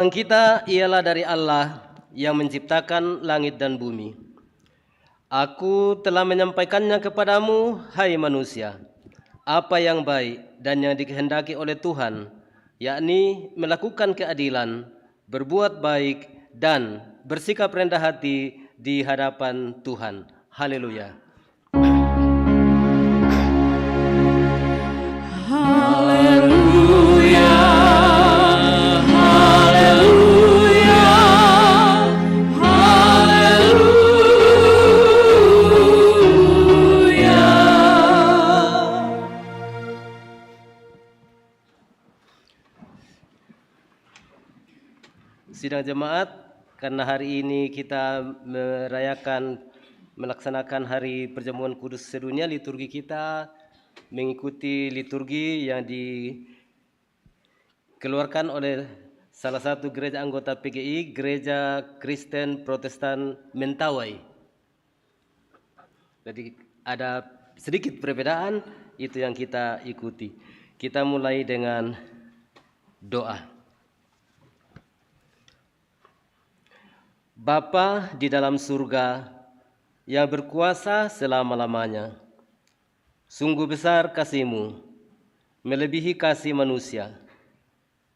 Kita ialah dari Allah yang menciptakan langit dan bumi. Aku telah menyampaikannya kepadamu, hai manusia, apa yang baik dan yang dikehendaki oleh Tuhan, yakni melakukan keadilan, berbuat baik, dan bersikap rendah hati di hadapan Tuhan. Haleluya. Haleluya, haleluya, haleluya. Sidang jemaat, karena hari ini kita melaksanakan hari perjamuan kudus sedunia, liturgi kita mengikuti liturgi yang dikeluarkan oleh salah satu gereja anggota PGI, Gereja Kristen Protestan Mentawai. Jadi ada sedikit perbedaan, itu yang kita ikuti. Kita mulai dengan doa. Bapa di dalam surga yang berkuasa selama-lamanya, sungguh besar kasih-Mu, melebihi kasih manusia.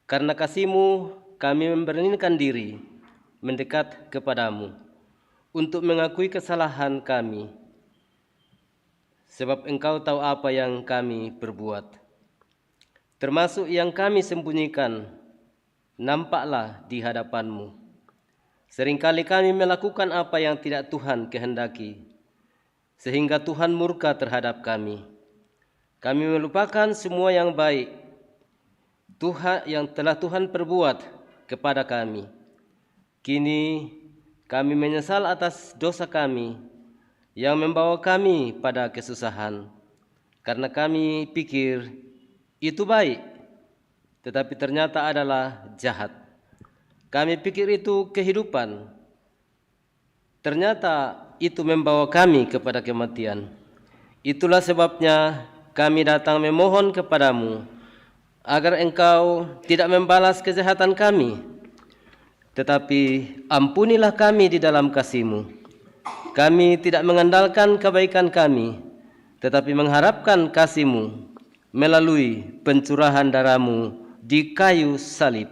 Karena kasih-Mu, kami memberanikan diri mendekat kepadamu untuk mengakui kesalahan kami, sebab Engkau tahu apa yang kami perbuat, termasuk yang kami sembunyikan, nampaklah di hadapan-Mu. Seringkali kami melakukan apa yang tidak Tuhan kehendaki, sehingga Tuhan murka terhadap kami. Kami melupakan semua yang baik Tuhan yang telah Tuhan perbuat kepada kami. Kini kami menyesal atas dosa kami yang membawa kami pada kesusahan, karena kami pikir itu baik, tetapi ternyata adalah jahat. Kami pikir itu kehidupan, ternyata itu membawa kami kepada kematian. Itulah sebabnya kami datang memohon kepadamu, agar Engkau tidak membalas kejahatan kami, tetapi ampunilah kami di dalam kasih-Mu. Kami tidak mengandalkan kebaikan kami, tetapi mengharapkan kasih-Mu melalui pencurahan darah-Mu di kayu salib.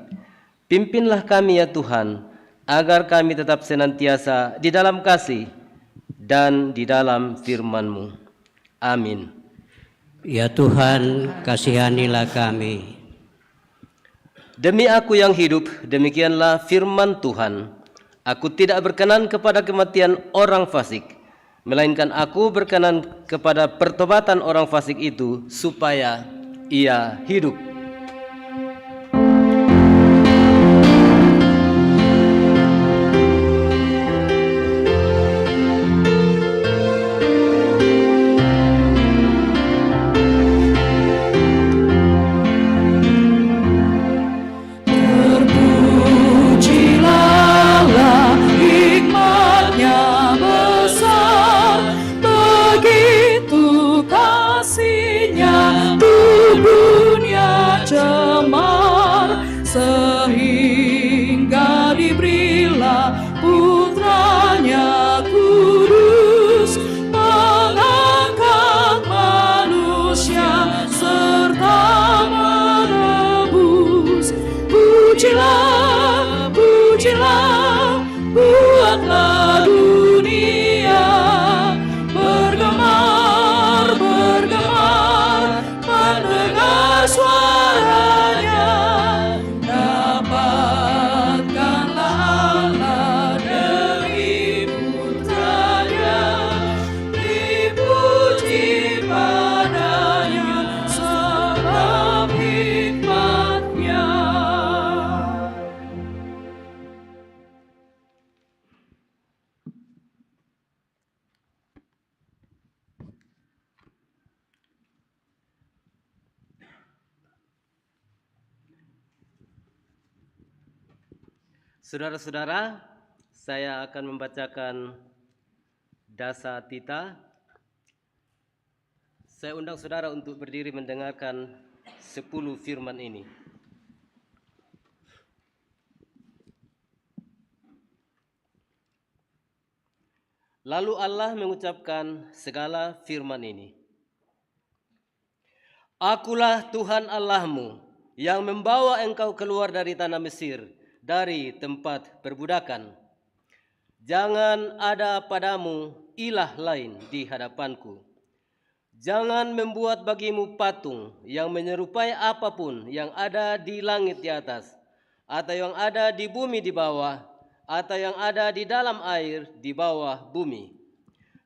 Pimpinlah kami ya Tuhan, agar kami tetap senantiasa di dalam kasih dan di dalam firman-Mu. Amin. Ya Tuhan, kasihanilah kami. Demi aku yang hidup, demikianlah firman Tuhan. Aku tidak berkenan kepada kematian orang fasik, melainkan aku berkenan kepada pertobatan orang fasik itu, supaya ia hidup. Sehingga diberilah putranya kudus, mengangkat manusia serta menebus. Pujilah, pujilah, buatlah dunia bergemar, bergemar, mendengar suaranya. Saudara-saudara, saya akan membacakan Dasa Tita. Saya undang saudara untuk berdiri mendengarkan 10 firman ini. Lalu Allah mengucapkan segala firman ini. Akulah Tuhan Allahmu yang membawa engkau keluar dari tanah Mesir, dari tempat perbudakan. Jangan ada padamu ilah lain di hadapanku. Jangan membuat bagimu patung yang menyerupai apapun yang ada di langit di atas, atau yang ada di bumi di bawah, atau yang ada di dalam air di bawah bumi.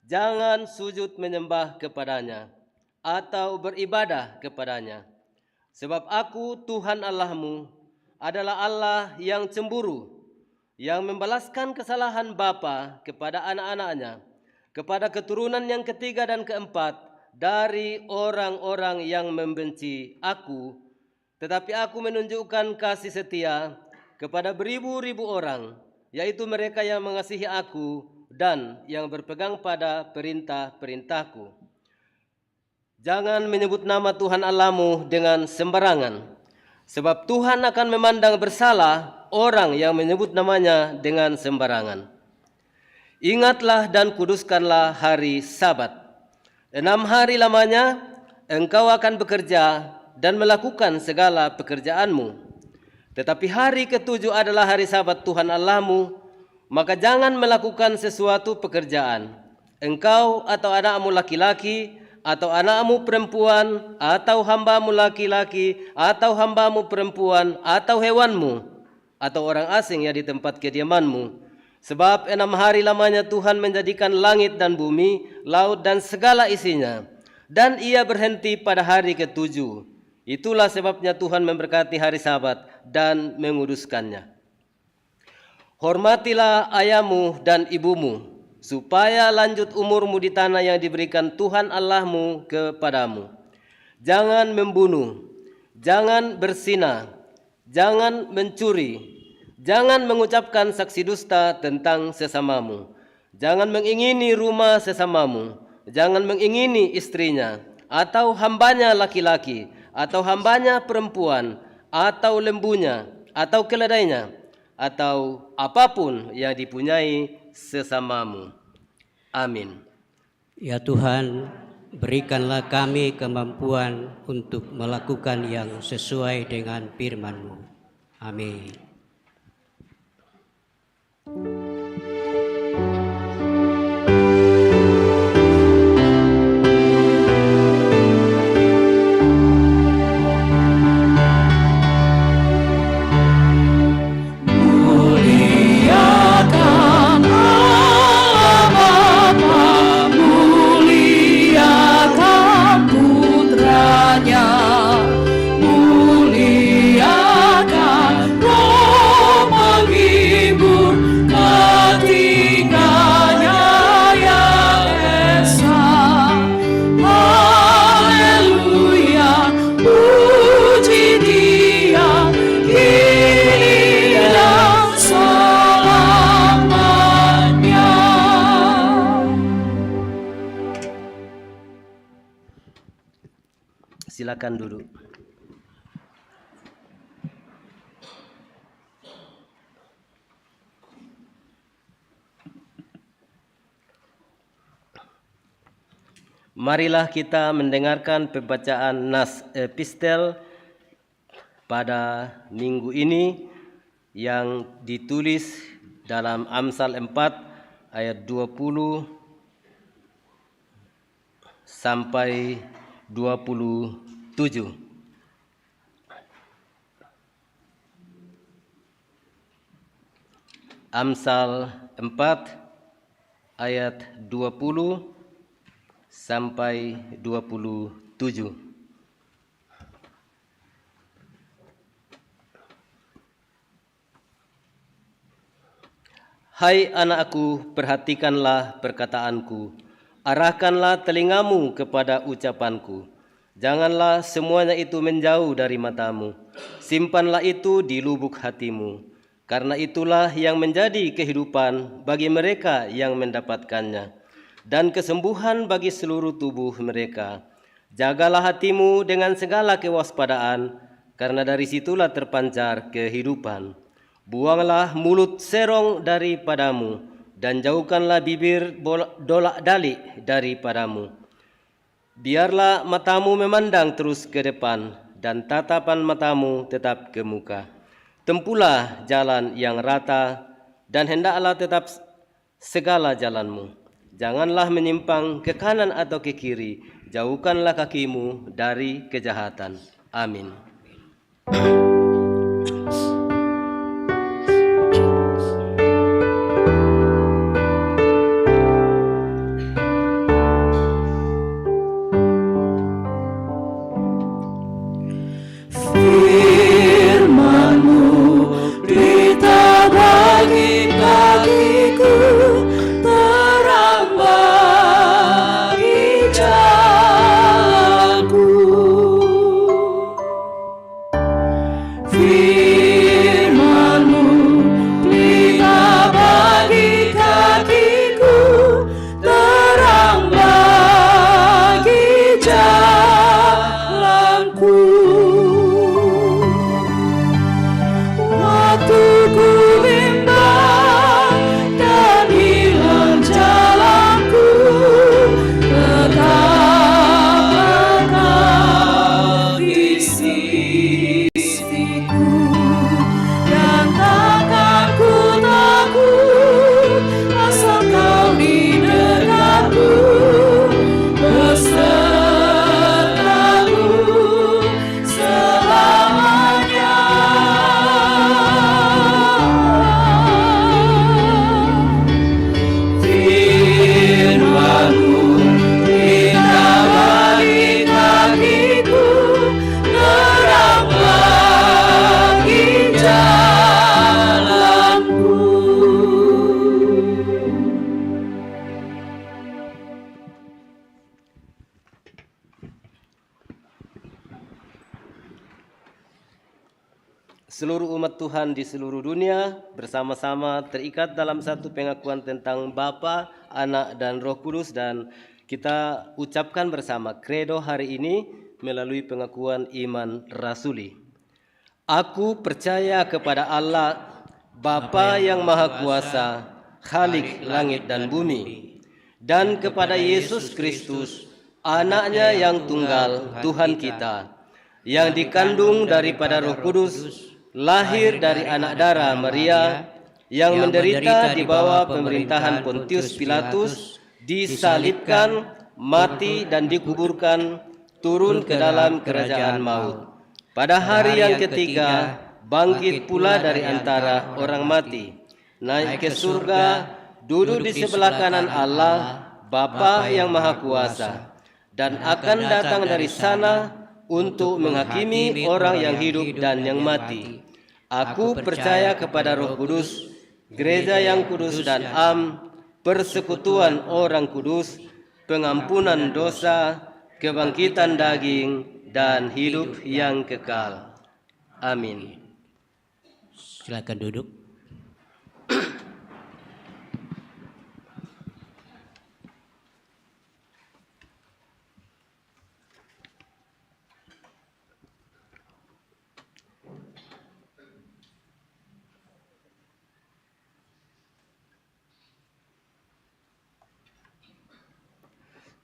Jangan sujud menyembah kepadanya, atau beribadah kepadanya. Sebab aku Tuhan Allahmu adalah Allah yang cemburu, yang membalaskan kesalahan bapa kepada anak-anaknya, kepada keturunan yang ketiga dan keempat dari orang-orang yang membenci aku, tetapi aku menunjukkan kasih setia kepada beribu-ribu orang, yaitu mereka yang mengasihi aku dan yang berpegang pada perintah-perintahku. Jangan menyebut nama Tuhan Allahmu dengan sembarangan, sebab Tuhan akan memandang bersalah orang yang menyebut namanya dengan sembarangan. Ingatlah dan kuduskanlah hari Sabat. 6 hari lamanya engkau akan bekerja dan melakukan segala pekerjaanmu. Tetapi hari ke-7 adalah hari Sabat Tuhan Allahmu, maka jangan melakukan sesuatu pekerjaan. Engkau atau anakmu laki-laki, atau anakmu perempuan, atau hambamu laki-laki, atau hambamu perempuan, atau hewanmu, atau orang asing yang di tempat kediamanmu. Sebab 6 hari lamanya Tuhan menjadikan langit dan bumi, laut dan segala isinya, dan ia berhenti pada hari ke-7. Itulah sebabnya Tuhan memberkati hari Sabat dan menguduskannya. Hormatilah ayahmu dan ibumu, supaya lanjut umurmu di tanah yang diberikan Tuhan Allahmu kepadamu. Jangan membunuh, jangan berzina, jangan mencuri, jangan mengucapkan saksi dusta tentang sesamamu, jangan mengingini rumah sesamamu, jangan mengingini istrinya, atau hambanya laki-laki, atau hambanya perempuan, atau lembunya, atau keledainya, atau apapun yang dipunyai sesamamu. Amin. Ya Tuhan, berikanlah kami kemampuan untuk melakukan yang sesuai dengan firman-Mu. Amin. Muliakan Allah Bapa, muliakan Putranya, muliakan Roh penghibur ketiganya yang esa. Haleluya, puji Dia kini dan selamanya. Silakan duduk. Marilah kita mendengarkan pembacaan nas epistel pada minggu ini yang ditulis dalam Amsal 4 ayat 20 sampai 27. Amsal 4 ayat 20 sampai 27. Hai anakku, perhatikanlah perkataanku, arahkanlah telingamu kepada ucapanku. Janganlah semuanya itu menjauh dari matamu, simpanlah itu di lubuk hatimu, karena itulah yang menjadi kehidupan bagi mereka yang mendapatkannya, dan kesembuhan bagi seluruh tubuh mereka. Jagalah hatimu dengan segala kewaspadaan, karena dari situlah terpancar kehidupan. Buanglah mulut serong daripadamu, dan jauhkanlah bibir dolak-dalik daripadamu. Biarlah matamu memandang terus ke depan dan tatapan matamu tetap ke muka. Tempuhlah jalan yang rata dan hendaklah tetap segala jalanmu. Janganlah menyimpang ke kanan atau ke kiri. Jauhkanlah kakimu dari kejahatan. Amin. Firman-Mu berita bagi kakiku, terang bagi jalanku. Firman-Mu berita bagi kakiku, terang bagi jalanku. Waktu ku bimbang dan hilang jalanku, tetaplah Kau di sisiku, dan takkan ku takut asal Kau di dekatku, besertaku selamanya. Firman-Mu berita bagi kakiku, terang bagi jalanku. Seluruh umat Tuhan di seluruh dunia bersama-sama terikat dalam satu pengakuan tentang Bapa, Anak, dan Roh Kudus, dan kita ucapkan bersama kredo hari ini melalui pengakuan iman rasuli. Aku percaya kepada Allah, Bapa yang Maha Kuasa, Khalik langit dan bumi, dan kepada Yesus Kristus, Anaknya yang tunggal, Tuhan kita, yang dikandung daripada Roh Kudus, lahir dari anak darah Maria, yang menderita di bawah pemerintahan Pontius Pilatus, disalibkan, mati dan dikuburkan, turun ke dalam kerajaan maut. Pada hari yang ketiga, bangkit pula dari antara orang mati, naik ke surga, duduk di sebelah kanan Allah, Bapa yang Maha Kuasa, dan akan datang dari sana untuk menghakimi orang yang hidup dan yang mati. Aku percaya kepada Roh Kudus, gereja yang kudus dan persekutuan orang kudus, pengampunan dosa, kebangkitan daging, dan hidup yang kekal. Amin. Silakan duduk.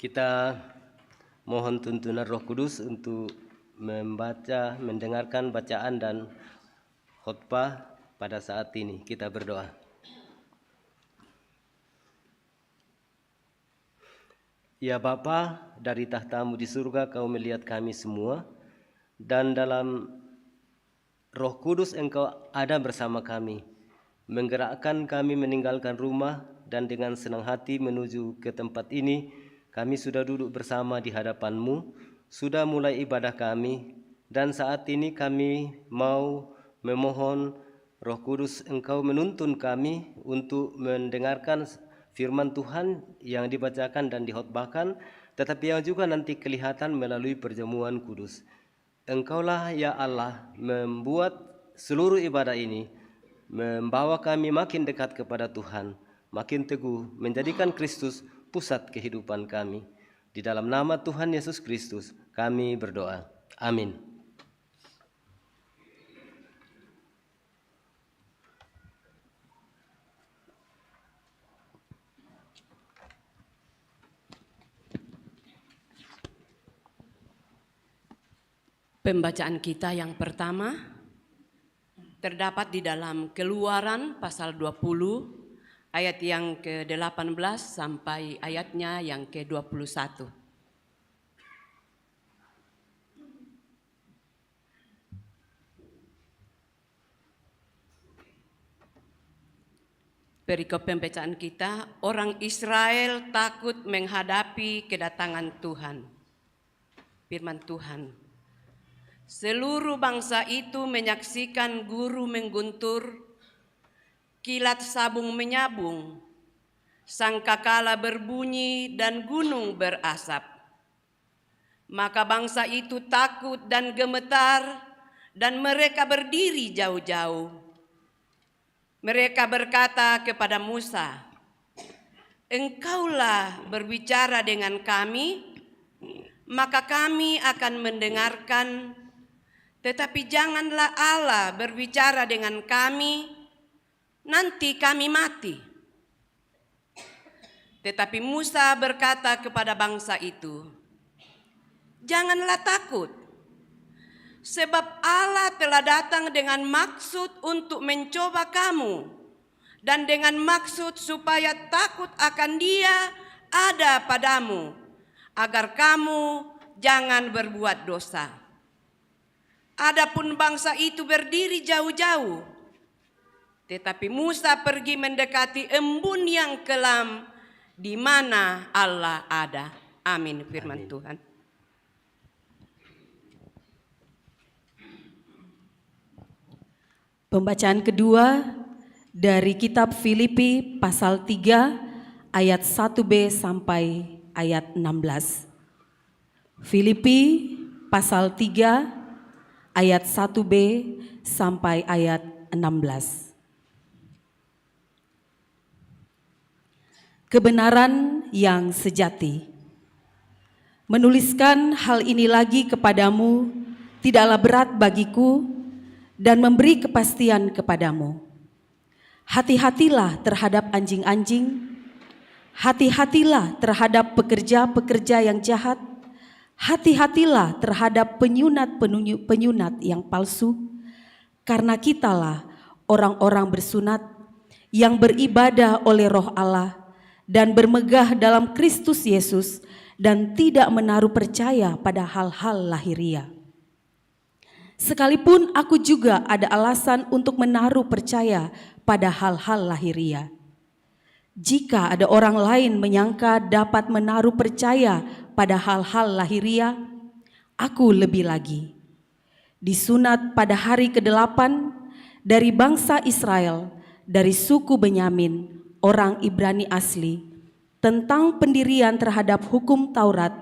Kita mohon tuntunan Roh Kudus untuk mendengarkan bacaan dan khotbah pada saat ini. Kita berdoa. Ya Bapa, dari tahtamu di surga Kau melihat kami semua, dan dalam Roh Kudus Engkau ada bersama kami, menggerakkan kami meninggalkan rumah dan dengan senang hati menuju ke tempat ini. Kami sudah duduk bersama di hadapan-Mu, sudah mulai ibadah kami, dan saat ini kami mau memohon Roh Kudus Engkau menuntun kami untuk mendengarkan firman Tuhan yang dibacakan dan dihotbahkan, tetapi yang juga nanti kelihatan melalui perjamuan kudus. Engkaulah ya Allah membuat seluruh ibadah ini, membawa kami makin dekat kepada Tuhan, makin teguh, menjadikan Kristus pusat kehidupan kami. Di dalam nama Tuhan Yesus Kristus kami berdoa. Amin. Pembacaan kita yang pertama terdapat di dalam Keluaran pasal 20 ayat yang ke-18 sampai ayatnya yang ke-21. Perikop pembacaan kita, orang Israel takut menghadapi kedatangan Tuhan. Firman Tuhan, seluruh bangsa itu menyaksikan guru mengguntur, kilat sabung menyabung, sangkakala berbunyi dan gunung berasap. Maka bangsa itu takut dan gemetar dan mereka berdiri jauh-jauh. Mereka berkata kepada Musa, "Engkaulah berbicara dengan kami, maka kami akan mendengarkan. Tetapi janganlah Allah berbicara dengan kami, nanti kami mati." Tetapi Musa berkata kepada bangsa itu, "Janganlah takut, sebab Allah telah datang dengan maksud untuk mencoba kamu, dan dengan maksud supaya takut akan Dia ada padamu, agar kamu jangan berbuat dosa." Adapun bangsa itu berdiri jauh-jauh, tetapi Musa pergi mendekati embun yang kelam di mana Allah ada. Amin, firman Tuhan. Pembacaan kedua dari kitab Filipi pasal 3 ayat 1b sampai ayat 16. Filipi pasal 3 ayat 1b sampai ayat 16. Kebenaran yang sejati. Menuliskan hal ini lagi kepadamu tidaklah berat bagiku dan memberi kepastian kepadamu. Hati-hatilah terhadap anjing-anjing, hati-hatilah terhadap pekerja-pekerja yang jahat, hati-hatilah terhadap penyunat yang palsu, karena kitalah orang-orang bersunat yang beribadah oleh Roh Allah dan bermegah dalam Kristus Yesus dan tidak menaruh percaya pada hal-hal lahiriah. Sekalipun aku juga ada alasan untuk menaruh percaya pada hal-hal lahiriah. Jika ada orang lain menyangka dapat menaruh percaya pada hal-hal lahiriah, aku lebih lagi. Disunat pada hari ke-8 dari bangsa Israel, dari suku Benyamin, orang Ibrani asli, tentang pendirian terhadap hukum Taurat,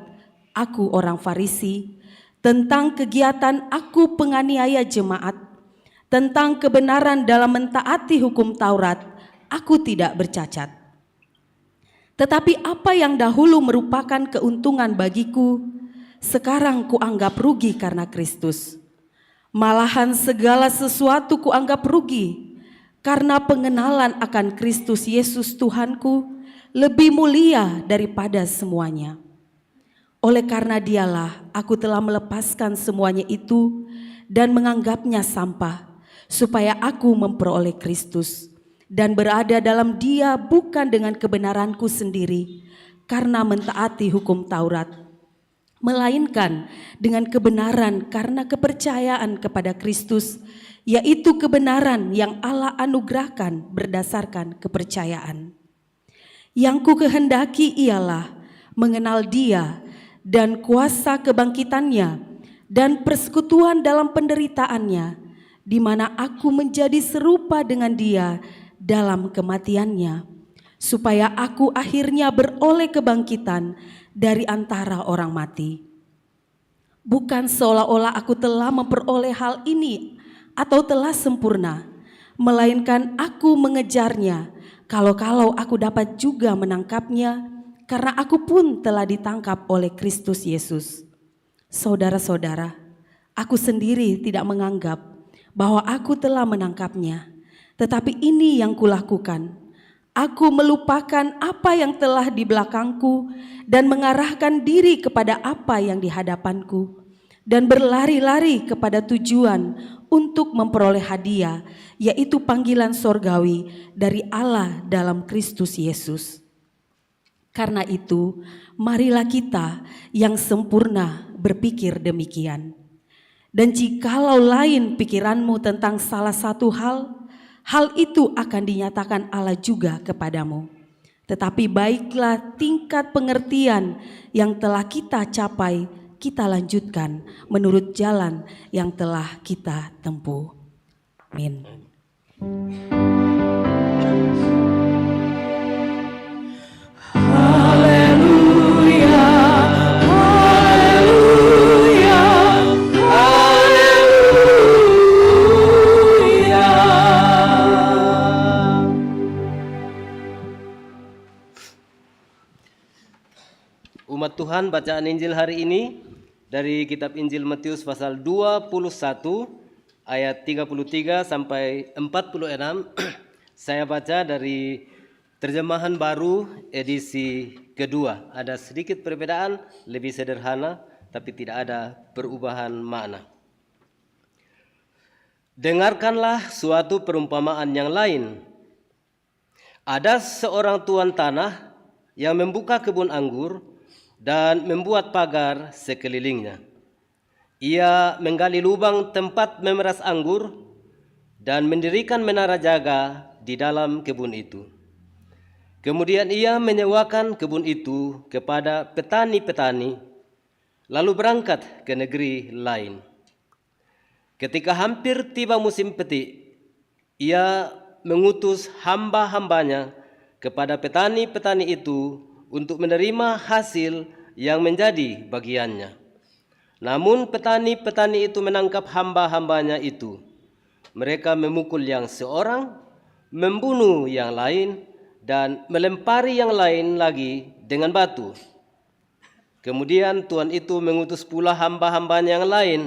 aku orang Farisi, tentang kegiatan aku penganiaya jemaat, tentang kebenaran dalam mentaati hukum Taurat, aku tidak bercacat. Tetapi apa yang dahulu merupakan keuntungan bagiku, sekarang kuanggap rugi karena Kristus. Malahan segala sesuatu kuanggap rugi, karena pengenalan akan Kristus Yesus Tuhanku lebih mulia daripada semuanya. Oleh karena Dialah aku telah melepaskan semuanya itu dan menganggapnya sampah, supaya aku memperoleh Kristus dan berada dalam Dia bukan dengan kebenaranku sendiri karena mentaati hukum Taurat, melainkan dengan kebenaran karena kepercayaan kepada Kristus, yaitu kebenaran yang Allah anugerahkan berdasarkan kepercayaan. Yang ku kehendaki ialah mengenal Dia dan kuasa kebangkitannya dan persekutuan dalam penderitaannya, di mana aku menjadi serupa dengan Dia dalam kematiannya, supaya aku akhirnya beroleh kebangkitan dari antara orang mati. Bukan seolah-olah aku telah memperoleh hal ini atau telah sempurna, melainkan aku mengejarnya, kalau-kalau aku dapat juga menangkapnya, karena aku pun telah ditangkap oleh Kristus Yesus. Saudara-saudara, aku sendiri tidak menganggap bahwa aku telah menangkapnya, tetapi ini yang kulakukan. Aku melupakan apa yang telah di belakangku dan mengarahkan diri kepada apa yang di hadapanku, dan berlari-lari kepada tujuan untuk memperoleh hadiah, yaitu panggilan sorgawi dari Allah dalam Kristus Yesus. Karena itu, marilah kita yang sempurna berpikir demikian. Dan jikalau lain pikiranmu tentang salah satu hal, hal itu akan dinyatakan Allah juga kepadamu. Tetapi baiklah tingkat pengertian yang telah kita capai, kita lanjutkan menurut jalan yang telah kita tempuh. Amin. Haleluya, haleluya, haleluya. Umat Tuhan, bacaan Injil hari ini dari kitab Injil Matius pasal 21 ayat 33 sampai 46. Saya baca dari terjemahan baru edisi kedua. Ada sedikit perbedaan, lebih sederhana, tapi tidak ada perubahan makna. Dengarkanlah suatu perumpamaan yang lain. Ada seorang tuan tanah yang membuka kebun anggur dan membuat pagar sekelilingnya. Ia menggali lubang tempat memeras anggur dan mendirikan menara jaga di dalam kebun itu. Kemudian ia menyewakan kebun itu kepada petani-petani, lalu berangkat ke negeri lain. Ketika hampir tiba musim petik, ia mengutus hamba-hambanya kepada petani-petani itu untuk menerima hasil yang menjadi bagiannya. Namun petani-petani itu menangkap hamba-hambanya itu. Mereka memukul yang seorang, membunuh yang lain, dan melempari yang lain lagi dengan batu. Kemudian tuan itu mengutus pula hamba-hambanya yang lain,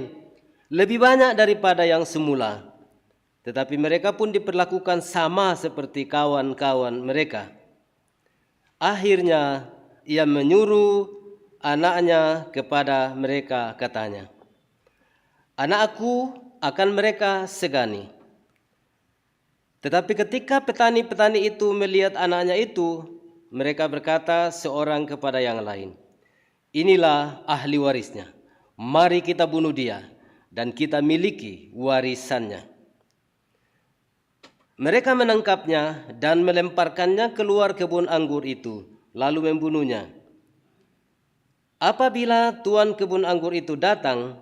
lebih banyak daripada yang semula. Tetapi mereka pun diperlakukan sama seperti kawan-kawan mereka. Akhirnya ia menyuruh anaknya kepada mereka, katanya, "Anakku akan mereka segani." Tetapi ketika petani-petani itu melihat anaknya itu, mereka berkata seorang kepada yang lain, "Inilah ahli warisnya, mari kita bunuh dia dan kita miliki warisannya." Mereka menangkapnya dan melemparkannya keluar kebun anggur itu, lalu membunuhnya. Apabila tuan kebun anggur itu datang,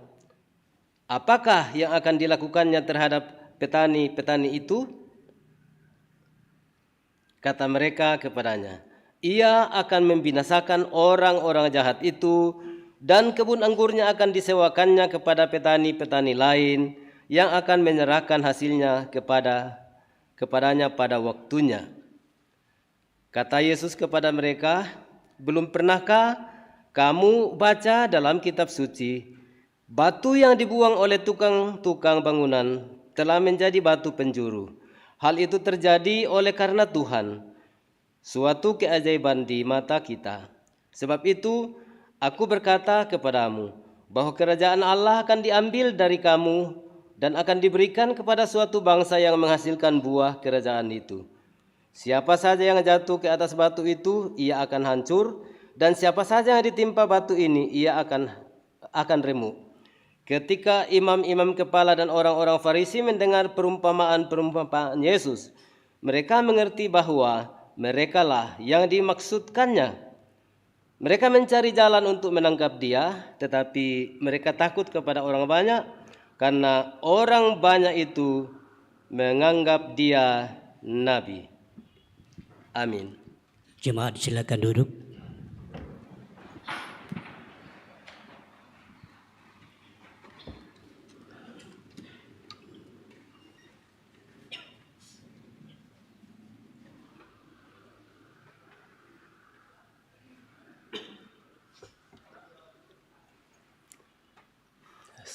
apakah yang akan dilakukannya terhadap petani-petani itu? Kata mereka kepadanya, "Ia akan membinasakan orang-orang jahat itu, dan kebun anggurnya akan disewakannya kepada petani-petani lain yang akan menyerahkan hasilnya kepadanya pada waktunya." Kata Yesus kepada mereka, "Belum pernahkah kamu baca dalam kitab suci, batu yang dibuang oleh tukang-tukang bangunan telah menjadi batu penjuru. Hal itu terjadi oleh karena Tuhan, suatu keajaiban di mata kita. Sebab itu aku berkata kepadamu, bahwa kerajaan Allah akan diambil dari kamu dan akan diberikan kepada suatu bangsa yang menghasilkan buah kerajaan itu. Siapa saja yang jatuh ke atas batu itu, ia akan hancur, dan siapa saja yang ditimpa batu ini, ia akan remuk." Ketika imam-imam kepala dan orang-orang Farisi mendengar perumpamaan Yesus, mereka mengerti bahwa merekalah yang dimaksudkannya. Mereka mencari jalan untuk menangkap dia, tetapi mereka takut kepada orang banyak, karena orang banyak itu menganggap dia nabi. Amin. Jemaat silakan duduk.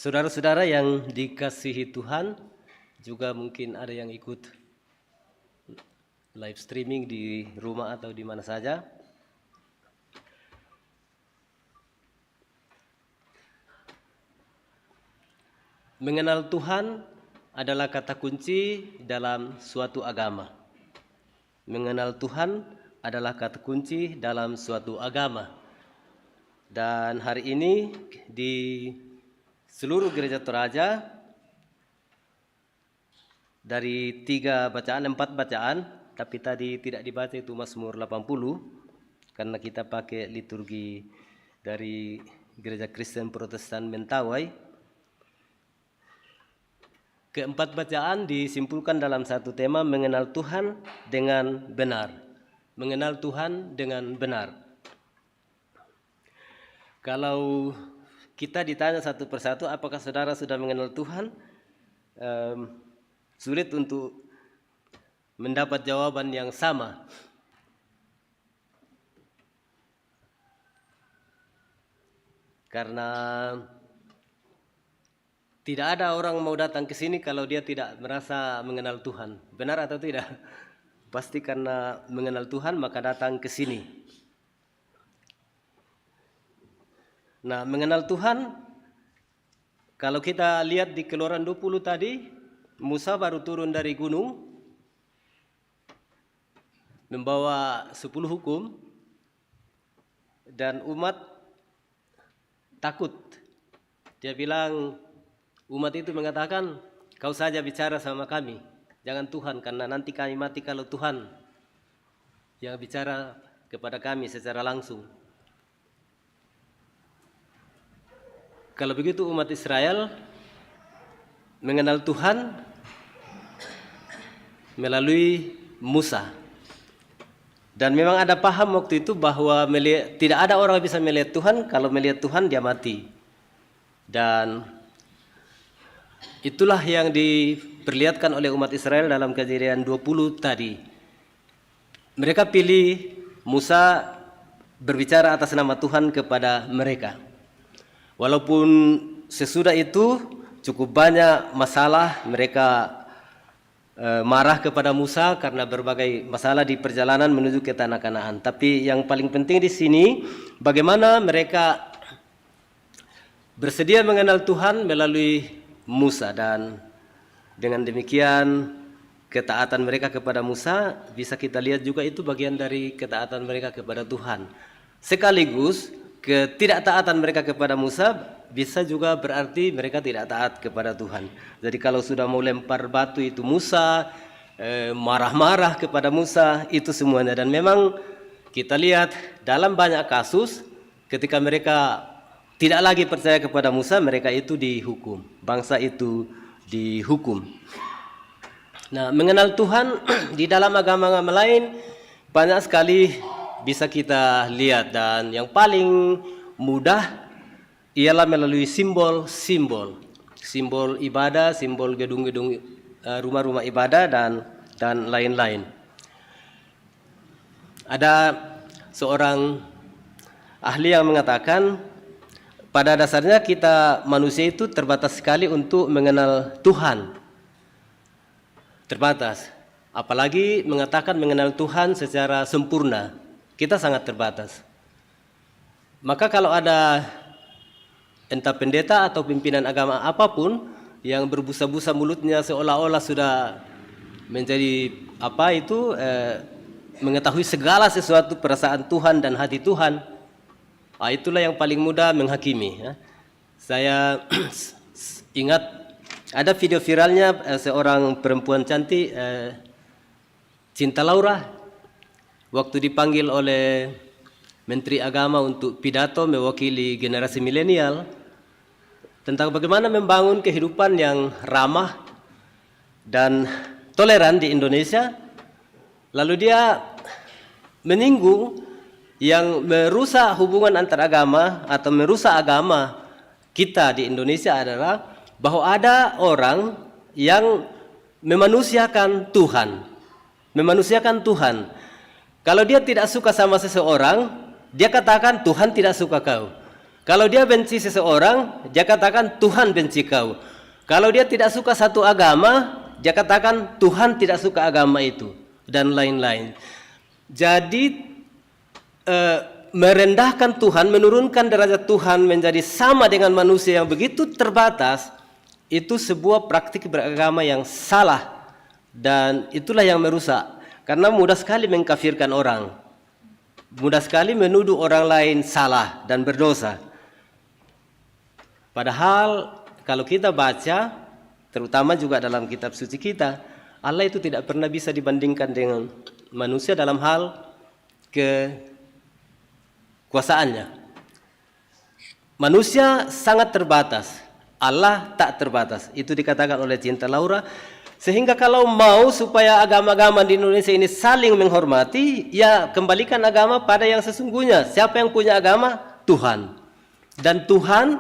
Saudara-saudara yang dikasihi Tuhan, juga mungkin ada yang ikut live streaming di rumah atau di mana saja. mengenal Tuhan adalah kata kunci dalam suatu agama. Mengenal Tuhan adalah kata kunci dalam suatu agama. Dan hari ini di seluruh gereja Toraja, dari 4 bacaan, tapi tadi tidak dibaca itu Mazmur 80, karena kita pakai liturgi dari Gereja Kristen Protestan Mentawai. Keempat bacaan disimpulkan dalam satu tema, mengenal Tuhan dengan benar. Mengenal Tuhan dengan benar. Kalau kita ditanya satu persatu, apakah saudara sudah mengenal Tuhan? Sulit untuk mendapat jawaban yang sama. Karena tidak ada orang mau datang ke sini kalau dia tidak merasa mengenal Tuhan. Benar atau tidak? Pasti karena mengenal Tuhan maka datang ke sini. Nah, mengenal Tuhan, kalau kita lihat di Keluaran 20 tadi, Musa baru turun dari gunung membawa 10 hukum dan umat takut. Dia bilang, umat itu mengatakan, kau saja bicara sama kami, jangan Tuhan, karena nanti kami mati kalau Tuhan yang bicara kepada kami secara langsung. Kalau begitu umat Israel mengenal Tuhan melalui Musa. Dan memang ada paham waktu itu bahwa tidak ada orang yang bisa melihat Tuhan, kalau melihat Tuhan dia mati. Dan itulah yang diperlihatkan oleh umat Israel dalam Kejadian 20 tadi. Mereka pilih Musa berbicara atas nama Tuhan kepada mereka. Walaupun sesudah itu cukup banyak masalah, mereka marah kepada Musa karena berbagai masalah di perjalanan menuju ke tanah Kanaan. Tapi yang paling penting di sini bagaimana mereka bersedia mengenal Tuhan melalui Musa, dan dengan demikian ketaatan mereka kepada Musa bisa kita lihat juga itu bagian dari ketaatan mereka kepada Tuhan. Sekaligus ketidaktaatan mereka kepada Musa bisa juga berarti mereka tidak taat kepada Tuhan. Jadi kalau sudah mau lempar batu itu Musa, marah-marah kepada Musa, itu semuanya. Dan memang kita lihat dalam banyak kasus ketika mereka tidak lagi percaya kepada Musa, mereka itu dihukum. Bangsa itu dihukum. Nah, mengenal Tuhan di dalam agama-agama lain banyak sekali bisa kita lihat, dan yang paling mudah ialah melalui simbol-simbol. Simbol ibadah, simbol gedung-gedung rumah-rumah ibadah dan lain-lain. Ada seorang ahli yang mengatakan pada dasarnya kita manusia itu terbatas sekali untuk mengenal Tuhan. Terbatas. Apalagi mengatakan mengenal Tuhan secara sempurna. Kita sangat terbatas. Maka kalau ada entah pendeta atau pimpinan agama apapun yang berbusa-busa mulutnya seolah-olah sudah menjadi mengetahui segala sesuatu perasaan Tuhan dan hati Tuhan, itulah yang paling mudah menghakimi. Saya ingat ada video viralnya seorang perempuan cantik, Cinta Laura, waktu dipanggil oleh Menteri Agama untuk pidato mewakili generasi milenial tentang bagaimana membangun kehidupan yang ramah dan toleran di Indonesia. Lalu dia menyinggung yang merusak hubungan antar agama atau merusak agama kita di Indonesia adalah bahwa ada orang yang memanusiakan Tuhan. Memanusiakan Tuhan. Kalau dia tidak suka sama seseorang, dia katakan Tuhan tidak suka kau. Kalau dia benci seseorang, dia katakan Tuhan benci kau. Kalau dia tidak suka satu agama, dia katakan Tuhan tidak suka agama itu, dan lain-lain. Jadi merendahkan Tuhan, menurunkan derajat Tuhan menjadi sama dengan manusia yang begitu terbatas, itu sebuah praktik beragama yang salah, dan itulah yang merusak. Karena mudah sekali mengkafirkan orang, mudah sekali menuduh orang lain salah dan berdosa. Padahal kalau kita baca, terutama juga dalam kitab suci kita, Allah itu tidak pernah bisa dibandingkan dengan manusia dalam hal kekuasaannya. Manusia sangat terbatas, Allah tak terbatas. Itu dikatakan oleh Cinta Laura. Sehingga kalau mau supaya agama-agama di Indonesia ini saling menghormati, ya kembalikan agama pada yang sesungguhnya. Siapa yang punya agama? Tuhan. Dan Tuhan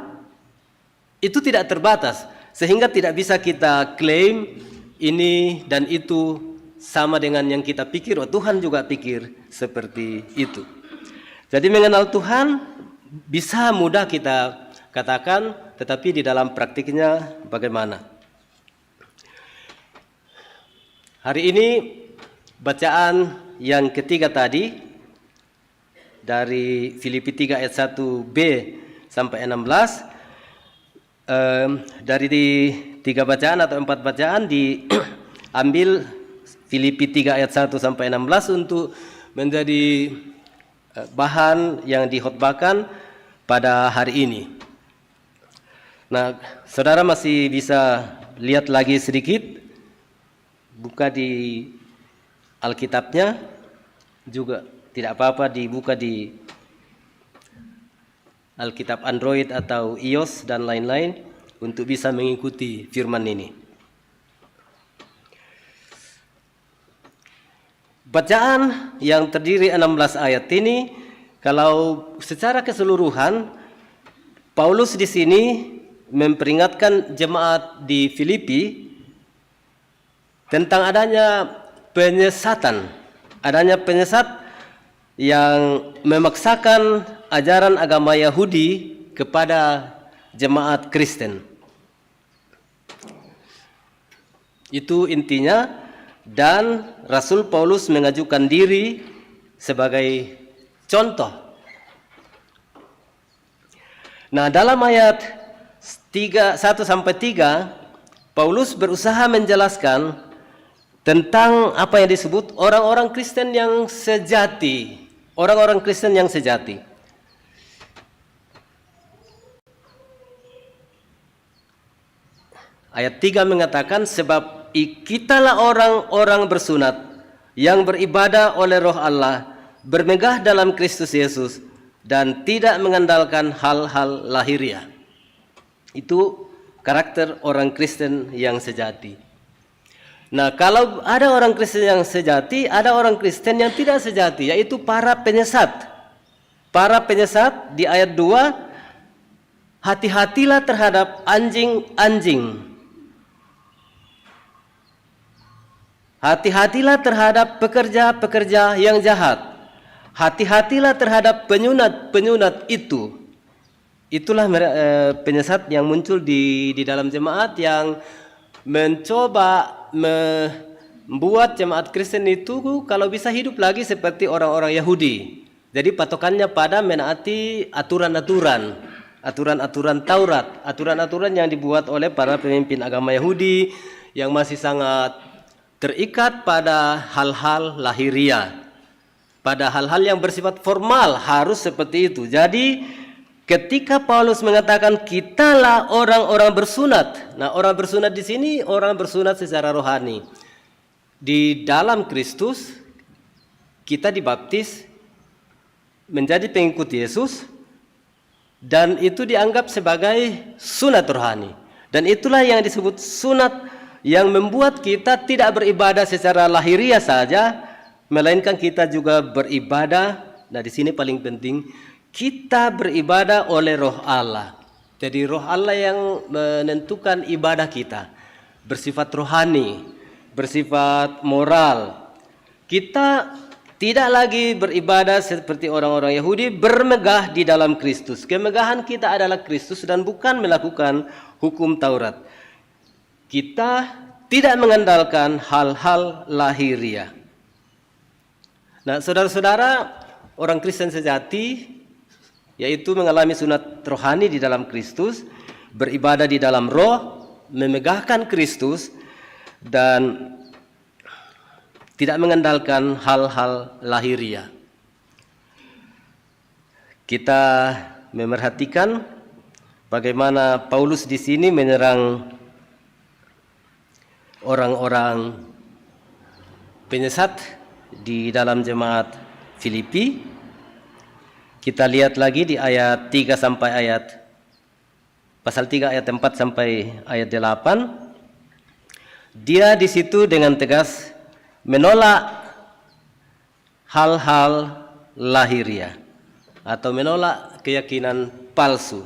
itu tidak terbatas, sehingga tidak bisa kita klaim ini dan itu sama dengan yang kita pikir. Oh, Tuhan juga pikir seperti itu. Jadi mengenal Tuhan bisa mudah kita katakan, tetapi di dalam praktiknya bagaimana? Hari ini bacaan yang ketiga tadi dari Filipi 3 ayat 1b sampai 16, dari 3 bacaan atau 4 bacaan diambil Filipi 3 ayat 1 sampai 16 untuk menjadi bahan yang dikhotbahkan pada hari ini. Nah, saudara masih bisa lihat lagi sedikit, buka di Alkitabnya juga tidak apa-apa, dibuka di Alkitab Android atau iOS dan lain-lain untuk bisa mengikuti firman ini. Bacaan yang terdiri 16 ayat ini, kalau secara keseluruhan Paulus di sini memperingatkan jemaat di Filipi tentang adanya penyesatan yang memaksakan ajaran agama Yahudi kepada jemaat Kristen. Itu intinya, dan Rasul Paulus mengajukan diri sebagai contoh. Nah, dalam ayat 1 sampai 3, Paulus berusaha menjelaskan tentang apa yang disebut orang-orang Kristen yang sejati. Orang-orang Kristen yang sejati. Ayat 3 mengatakan, sebab kitalah orang-orang bersunat yang beribadah oleh Roh Allah, bermegah dalam Kristus Yesus, dan tidak mengandalkan hal-hal lahiriah. Itu karakter orang Kristen yang sejati. Nah, kalau ada orang Kristen yang sejati, ada orang Kristen yang tidak sejati, yaitu para penyesat. Para penyesat di ayat 2, hati-hatilah terhadap anjing-anjing. Hati-hatilah terhadap pekerja-pekerja yang jahat. Hati-hatilah terhadap penyunat-penyunat itu. Itulah penyesat yang muncul di dalam jemaat, yang mencoba membuat jemaat Kristen itu kalau bisa hidup lagi seperti orang-orang Yahudi. Jadi patokannya pada menaati aturan-aturan Taurat, aturan-aturan yang dibuat oleh para pemimpin agama Yahudi yang masih sangat terikat pada hal-hal lahiriah, pada hal-hal yang bersifat formal harus seperti itu. Jadi ketika Paulus mengatakan kitalah orang-orang bersunat. Nah, orang bersunat di sini orang bersunat secara rohani. Di dalam Kristus kita dibaptis menjadi pengikut Yesus, dan itu dianggap sebagai sunat rohani. Dan itulah yang disebut sunat, yang membuat kita tidak beribadah secara lahiriah saja, melainkan kita juga beribadah. Nah, di sini paling penting, kita beribadah oleh Roh Allah. Jadi Roh Allah yang menentukan ibadah kita, bersifat rohani, bersifat moral. Kita tidak lagi beribadah seperti orang-orang Yahudi, bermegah di dalam Kristus. Kemegahan kita adalah Kristus dan bukan melakukan hukum Taurat. Kita tidak mengandalkan hal-hal lahiriah. Nah, saudara-saudara, orang Kristen sejati yaitu mengalami sunat rohani di dalam Kristus, beribadah di dalam Roh, memegahkan Kristus dan tidak mengandalkan hal-hal lahiriah. Kita memerhatikan bagaimana Paulus di sini menyerang orang-orang penyesat di dalam jemaat Filipi. Kita lihat lagi di ayat 3 sampai pasal 3 ayat 4 sampai ayat 8. Dia di situ dengan tegas menolak hal-hal lahiriah atau menolak keyakinan palsu.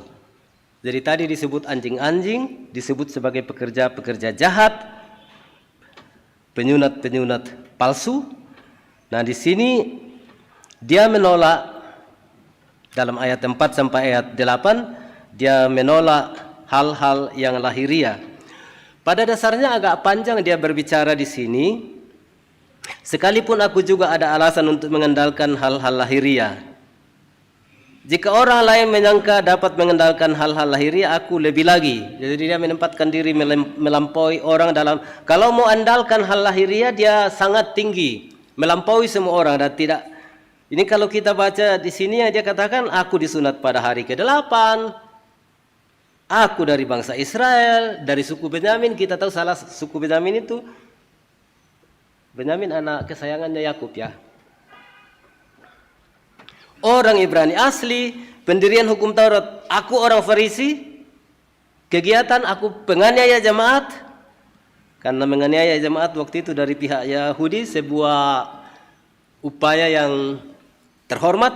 Jadi tadi disebut anjing-anjing, disebut sebagai pekerja-pekerja jahat, penyunat-penyunat palsu. Nah, di sini dia menolak dalam ayat 4 sampai ayat 8, dia menolak hal-hal yang lahiriah. Pada dasarnya agak panjang dia berbicara di sini. Sekalipun aku juga ada alasan untuk mengandalkan hal-hal lahiriah. Jika orang lain menyangka dapat mengandalkan hal-hal lahiriah, aku lebih lagi. Jadi dia menempatkan diri melampaui orang dalam. Kalau mau andalkan hal lahiriah, dia sangat tinggi, melampaui semua orang dan tidak. Ini kalau kita baca di sini dia katakan, aku disunat pada hari ke-8. Aku dari bangsa Israel, dari suku Benyamin. Kita tahu salah suku Benyamin itu, Benyamin anak kesayangannya Yakub ya. Orang Ibrani asli, pendirian hukum Taurat, aku orang Farisi, kegiatan aku penganiaya jemaat, karena menganiaya jemaat waktu itu dari pihak Yahudi sebuah upaya yang terhormat.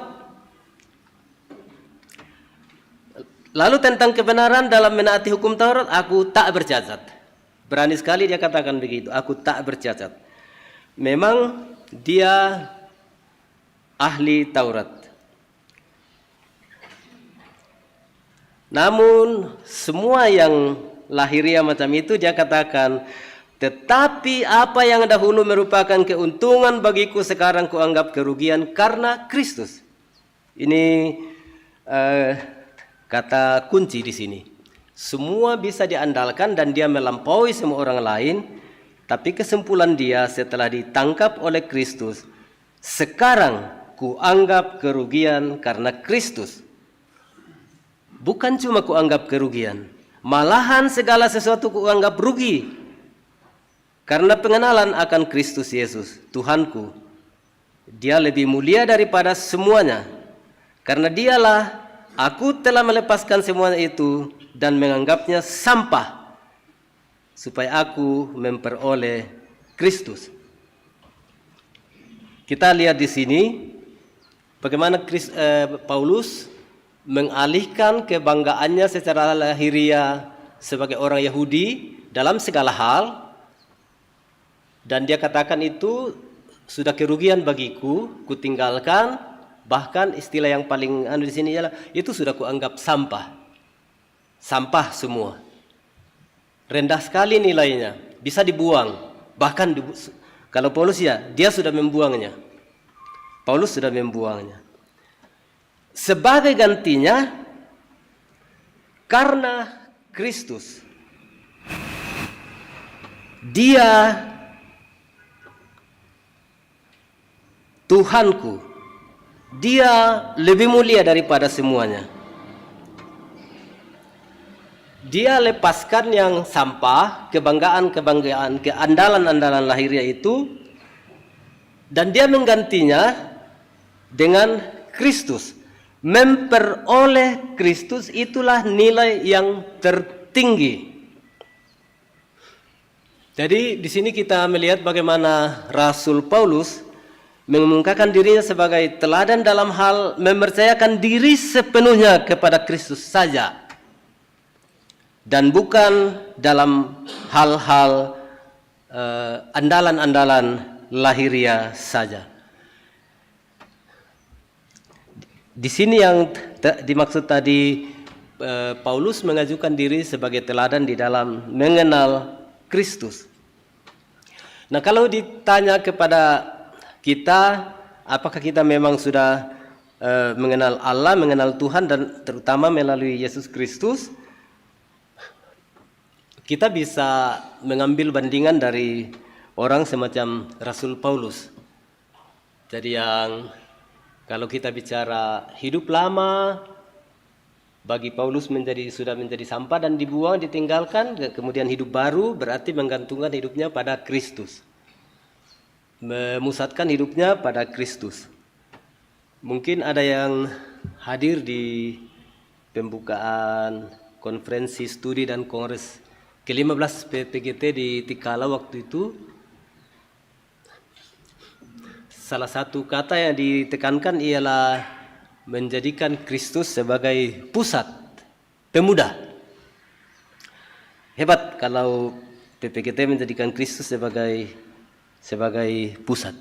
Lalu tentang kebenaran dalam menaati hukum Taurat, aku tak bercacat. Berani sekali dia katakan begitu, aku tak bercacat. Memang dia ahli Taurat. Namun semua yang lahiriah macam itu dia katakan, tetapi apa yang dahulu merupakan keuntungan bagiku sekarang kuanggap kerugian karena Kristus. Ini kata kunci di sini. Semua bisa diandalkan dan dia melampaui semua orang lain. Tapi kesimpulan dia setelah ditangkap oleh Kristus, sekarang kuanggap kerugian karena Kristus. Bukan cuma kuanggap kerugian, malahan segala sesuatu kuanggap rugi. Karena pengenalan akan Kristus Yesus, Tuhanku. Dia lebih mulia daripada semuanya. Karena dialah aku telah melepaskan semuanya itu dan menganggapnya sampah, supaya aku memperoleh Kristus. Kita lihat di sini bagaimana Paulus mengalihkan kebanggaannya secara lahiriah sebagai orang Yahudi dalam segala hal, dan dia katakan itu sudah kerugian bagiku, kutinggalkan. Bahkan istilah yang paling di sini ialah itu sudah kuanggap sampah, sampah semua. Rendah sekali nilainya, bisa dibuang. Bahkan kalau Paulus ya, dia sudah membuangnya. Paulus sudah membuangnya. Sebagai gantinya, karena Kristus, dia Tuhanku, dia lebih mulia daripada semuanya. Dia lepaskan yang sampah, kebanggaan-kebanggaan, keandalan-andalan lahiriah itu, dan dia menggantinya dengan Kristus. Memperoleh Kristus itulah nilai yang tertinggi. Jadi di sini kita melihat bagaimana Rasul Paulus mengumumkakan dirinya sebagai teladan dalam hal mempercayakan diri sepenuhnya kepada Kristus saja, dan bukan dalam hal-hal andalan-andalan lahiriah saja. Di sini yang dimaksud tadi, Paulus mengajukan diri sebagai teladan di dalam mengenal Kristus. Nah, kalau ditanya kepada kita, apakah kita memang sudah mengenal Allah, mengenal Tuhan, dan terutama melalui Yesus Kristus? kita bisa mengambil bandingan dari orang semacam Rasul Paulus. Jadi yang kalau kita bicara hidup lama, bagi Paulus sudah menjadi sampah dan dibuang, ditinggalkan. Kemudian hidup baru berarti menggantungkan hidupnya pada Kristus, memusatkan hidupnya pada Kristus. Mungkin ada yang hadir di pembukaan konferensi studi dan kongres ke-15 PPGT di Tikala waktu itu. Salah satu kata yang ditekankan ialah menjadikan Kristus sebagai pusat pemuda. Hebat kalau PPGT menjadikan Kristus sebagai pusat.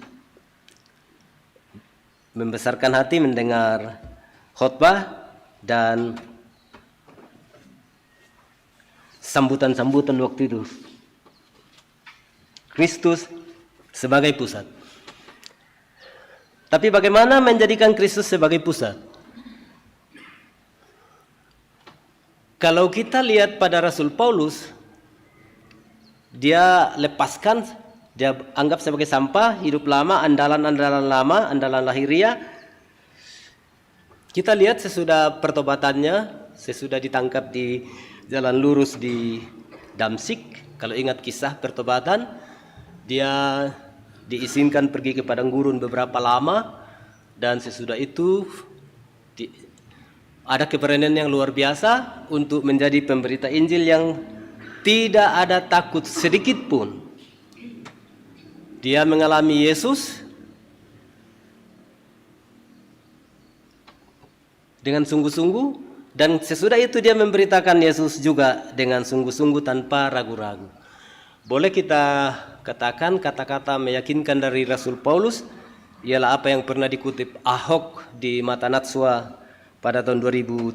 Membesarkan hati mendengar khotbah dan sambutan-sambutan waktu itu. Kristus sebagai pusat. Tapi bagaimana menjadikan Kristus sebagai pusat? Kalau kita lihat pada Rasul Paulus, dia lepaskan, dia anggap sebagai sampah, hidup lama, andalan-andalan lama, andalan lahiriah. Kita lihat sesudah pertobatannya, sesudah ditangkap di jalan lurus di Damsyik, kalau ingat kisah pertobatan, dia diizinkan pergi ke padang gurun beberapa lama, dan sesudah itu ada keberanian yang luar biasa untuk menjadi pemberita Injil yang tidak ada takut sedikit pun. Dia mengalami Yesus dengan sungguh-sungguh, dan sesudah itu dia memberitakan Yesus juga dengan sungguh-sungguh tanpa ragu-ragu. Boleh kita katakan kata-kata meyakinkan dari Rasul Paulus ialah apa yang pernah dikutip Ahok di Mata Natsua pada tahun 2013.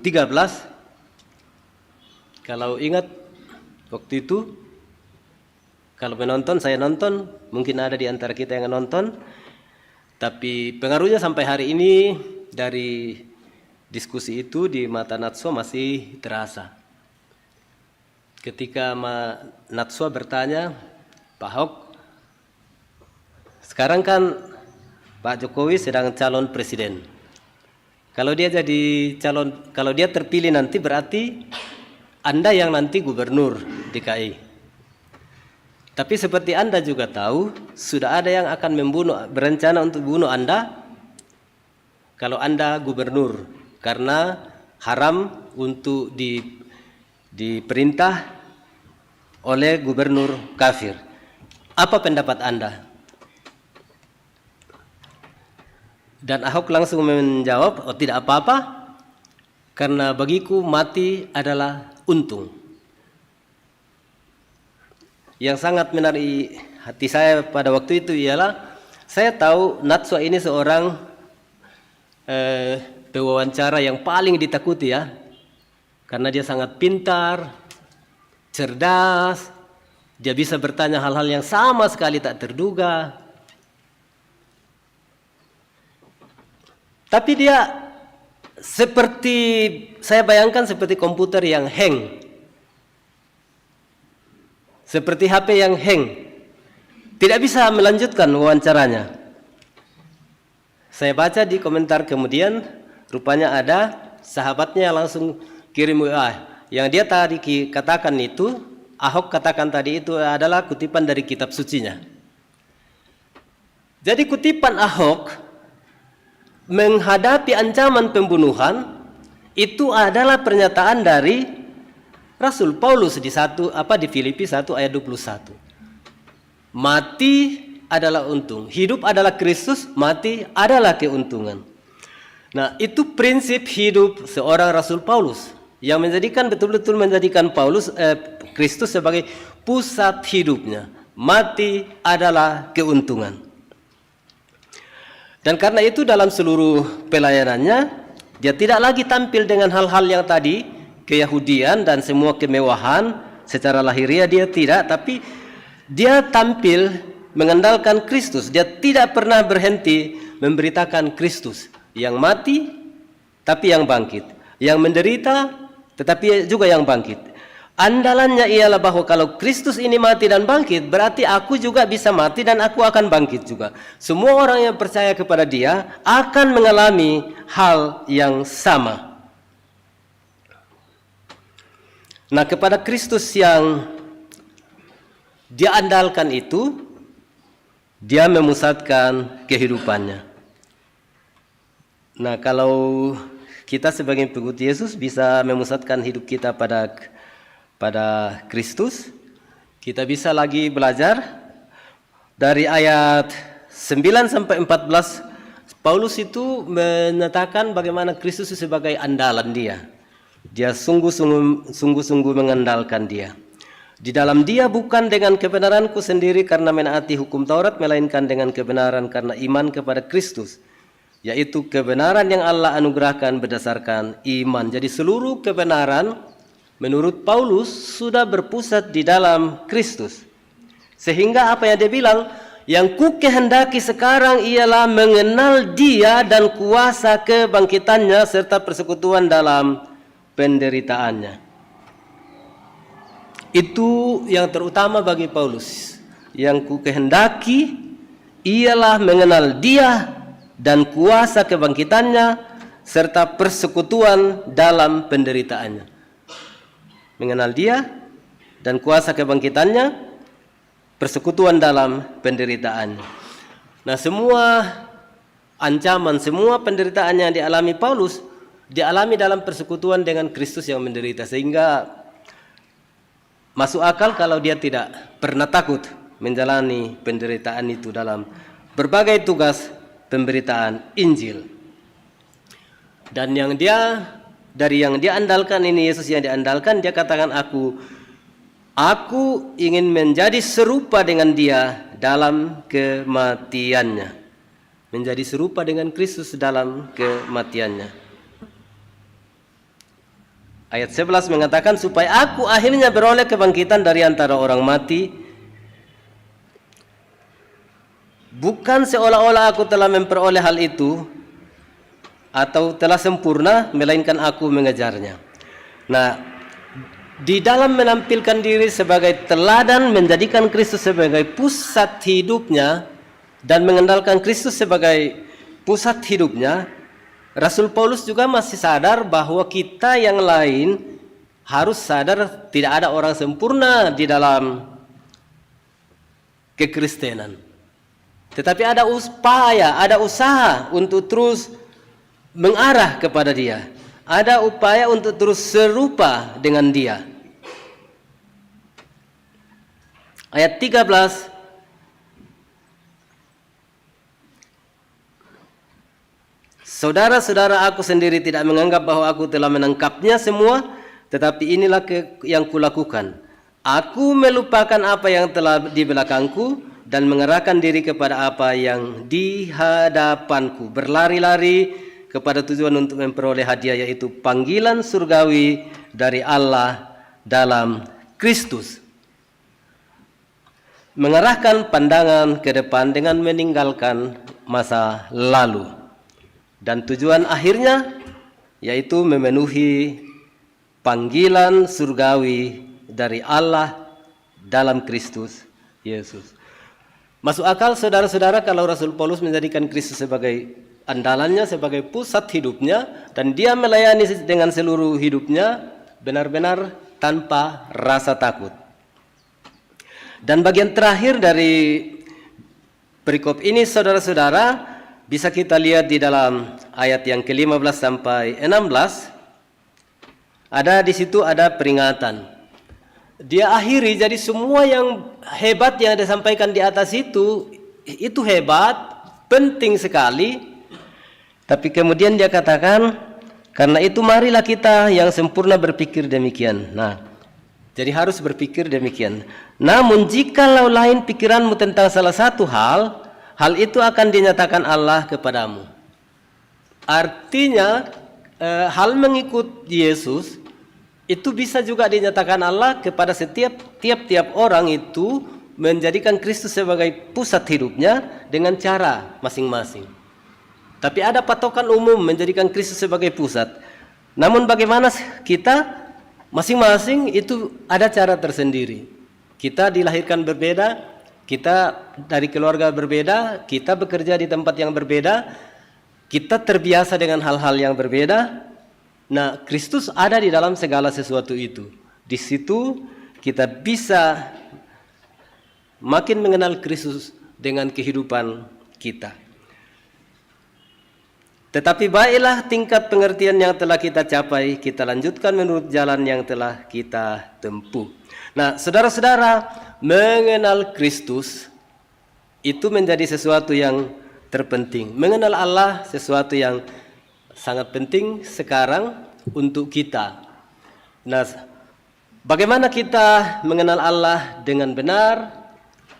Kalau ingat waktu itu, kalau menonton, saya nonton, mungkin ada di antara kita yang nonton, tapi pengaruhnya sampai hari ini dari diskusi itu di Mata Natsua masih terasa. Ketika Natsua bertanya, Pak Ahok, sekarang kan Pak Jokowi sedang calon presiden. Kalau dia terpilih nanti berarti Anda yang nanti gubernur DKI. Tapi seperti Anda juga tahu, sudah ada yang akan berencana untuk bunuh Anda kalau Anda gubernur, karena haram untuk diperintah oleh gubernur kafir. Apa pendapat Anda? Dan Ahok langsung menjawab, oh tidak apa-apa, karena bagiku mati adalah untung. Yang sangat menarik hati saya pada waktu itu ialah, saya tahu Natsua ini seorang pewawancara yang paling ditakuti ya, karena dia sangat pintar, cerdas, dia bisa bertanya hal-hal yang sama sekali tak terduga. Tapi dia seperti, saya bayangkan seperti komputer yang hang. Seperti HP yang hang. Tidak bisa melanjutkan wawancaranya. Saya baca di komentar kemudian, rupanya ada sahabatnya yang langsung kirim WA. Yang dia tadi katakan itu, Ahok katakan tadi itu adalah kutipan dari kitab sucinya. Jadi kutipan Ahok menghadapi ancaman pembunuhan itu adalah pernyataan dari Rasul Paulus di Filipi 1 ayat 21. Mati adalah untung, hidup adalah Kristus, mati adalah keuntungan. Nah, itu prinsip hidup seorang Rasul Paulus yang betul-betul menjadikan Kristus sebagai pusat hidupnya. Mati adalah keuntungan. Dan karena itu dalam seluruh pelayanannya, dia tidak lagi tampil dengan hal-hal yang tadi, keyahudian dan semua kemewahan secara lahiriah dia tidak, tapi dia tampil mengandalkan Kristus. Dia tidak pernah berhenti memberitakan Kristus yang mati tapi yang bangkit, yang menderita tetapi juga yang bangkit. Andalannya ialah bahwa kalau Kristus ini mati dan bangkit, berarti aku juga bisa mati dan aku akan bangkit juga. Semua orang yang percaya kepada Dia akan mengalami hal yang sama. Nah, kepada Kristus yang Dia andalkan itu, Dia memusatkan kehidupannya. Nah, kalau kita sebagai pengikut Yesus bisa memusatkan hidup kita pada Kristus, kita bisa lagi belajar dari ayat 9 sampai 14. Paulus itu menyatakan bagaimana Kristus sebagai andalan dia. Dia sungguh-sungguh mengandalkan Dia. Di dalam Dia bukan dengan kebenaranku sendiri karena menaati hukum Taurat, melainkan dengan kebenaran karena iman kepada Kristus, yaitu kebenaran yang Allah anugerahkan berdasarkan iman. Jadi seluruh kebenaran menurut Paulus sudah berpusat di dalam Kristus. Sehingga apa yang dia bilang, yang ku kehendaki sekarang ialah mengenal Dia dan kuasa kebangkitannya serta persekutuan dalam penderitaannya. Itu yang terutama bagi Paulus. Yang ku kehendaki ialah mengenal Dia dan kuasa kebangkitannya serta persekutuan dalam penderitaannya. Mengenal Dia dan kuasa kebangkitannya, persekutuan dalam penderitaannya. Nah, semua ancaman, semua penderitaan yang dialami Paulus dialami dalam persekutuan dengan Kristus yang menderita, sehingga masuk akal kalau dia tidak pernah takut menjalani penderitaan itu dalam berbagai tugas pemberitaan Injil. Dan dari yang dia andalkan ini, Yesus yang diandalkan, dia katakan aku ingin menjadi serupa dengan Dia dalam kematiannya. Menjadi serupa dengan Kristus dalam kematiannya. Ayat 11 mengatakan, supaya aku akhirnya beroleh kebangkitan dari antara orang mati. Bukan seolah-olah aku telah memperoleh hal itu atau telah sempurna, melainkan aku mengejarnya. Nah, di dalam menampilkan diri sebagai teladan, menjadikan Kristus sebagai pusat hidupnya dan mengandalkan Kristus sebagai pusat hidupnya, Rasul Paulus juga masih sadar bahwa kita yang lain harus sadar tidak ada orang sempurna di dalam kekristenan. Tetapi ada upaya, ada usaha untuk terus mengarah kepada Dia. Ada upaya untuk terus serupa dengan Dia. Ayat 13. Saudara-saudara, aku sendiri tidak menganggap bahwa aku telah menangkapnya semua, tetapi inilah yang kulakukan. Aku melupakan apa yang telah di belakangku dan mengerahkan diri kepada apa yang di hadapanku. Berlari-lari kepada tujuan untuk memperoleh hadiah, yaitu panggilan surgawi dari Allah dalam Kristus. Mengarahkan pandangan ke depan dengan meninggalkan masa lalu. Dan tujuan akhirnya yaitu memenuhi panggilan surgawi dari Allah dalam Kristus Yesus. Masuk akal saudara-saudara kalau Rasul Paulus menjadikan Kristus sebagai andalannya, sebagai pusat hidupnya, dan dia melayani dengan seluruh hidupnya benar-benar tanpa rasa takut. Dan bagian terakhir dari perikop ini, saudara-saudara, bisa kita lihat di dalam ayat yang ke-15 sampai 16. Di situ ada peringatan. Dia akhiri, jadi semua yang hebat yang disampaikan di atas itu hebat, penting sekali. Tapi kemudian dia katakan, karena itu marilah kita yang sempurna berpikir demikian. Nah, jadi harus berpikir demikian. Namun jikalau lain pikiranmu tentang salah satu hal itu akan dinyatakan Allah kepadamu. Artinya, hal mengikut Yesus itu bisa juga dinyatakan Allah kepada tiap-tiap orang itu, menjadikan Kristus sebagai pusat hidupnya dengan cara masing-masing. Tapi ada patokan umum menjadikan Kristus sebagai pusat. Namun bagaimana kita? Masing-masing itu ada cara tersendiri. Kita dilahirkan berbeda, kita dari keluarga berbeda, kita bekerja di tempat yang berbeda, kita terbiasa dengan hal-hal yang berbeda. Nah, Kristus ada di dalam segala sesuatu itu. Di situ kita bisa makin mengenal Kristus dengan kehidupan kita. Tetapi baiklah tingkat pengertian yang telah kita capai, kita lanjutkan menurut jalan yang telah kita tempuh. Nah, saudara-saudara, mengenal Kristus itu menjadi sesuatu yang terpenting. Mengenal Allah sesuatu yang sangat penting sekarang untuk kita. Nah, bagaimana kita mengenal Allah dengan benar?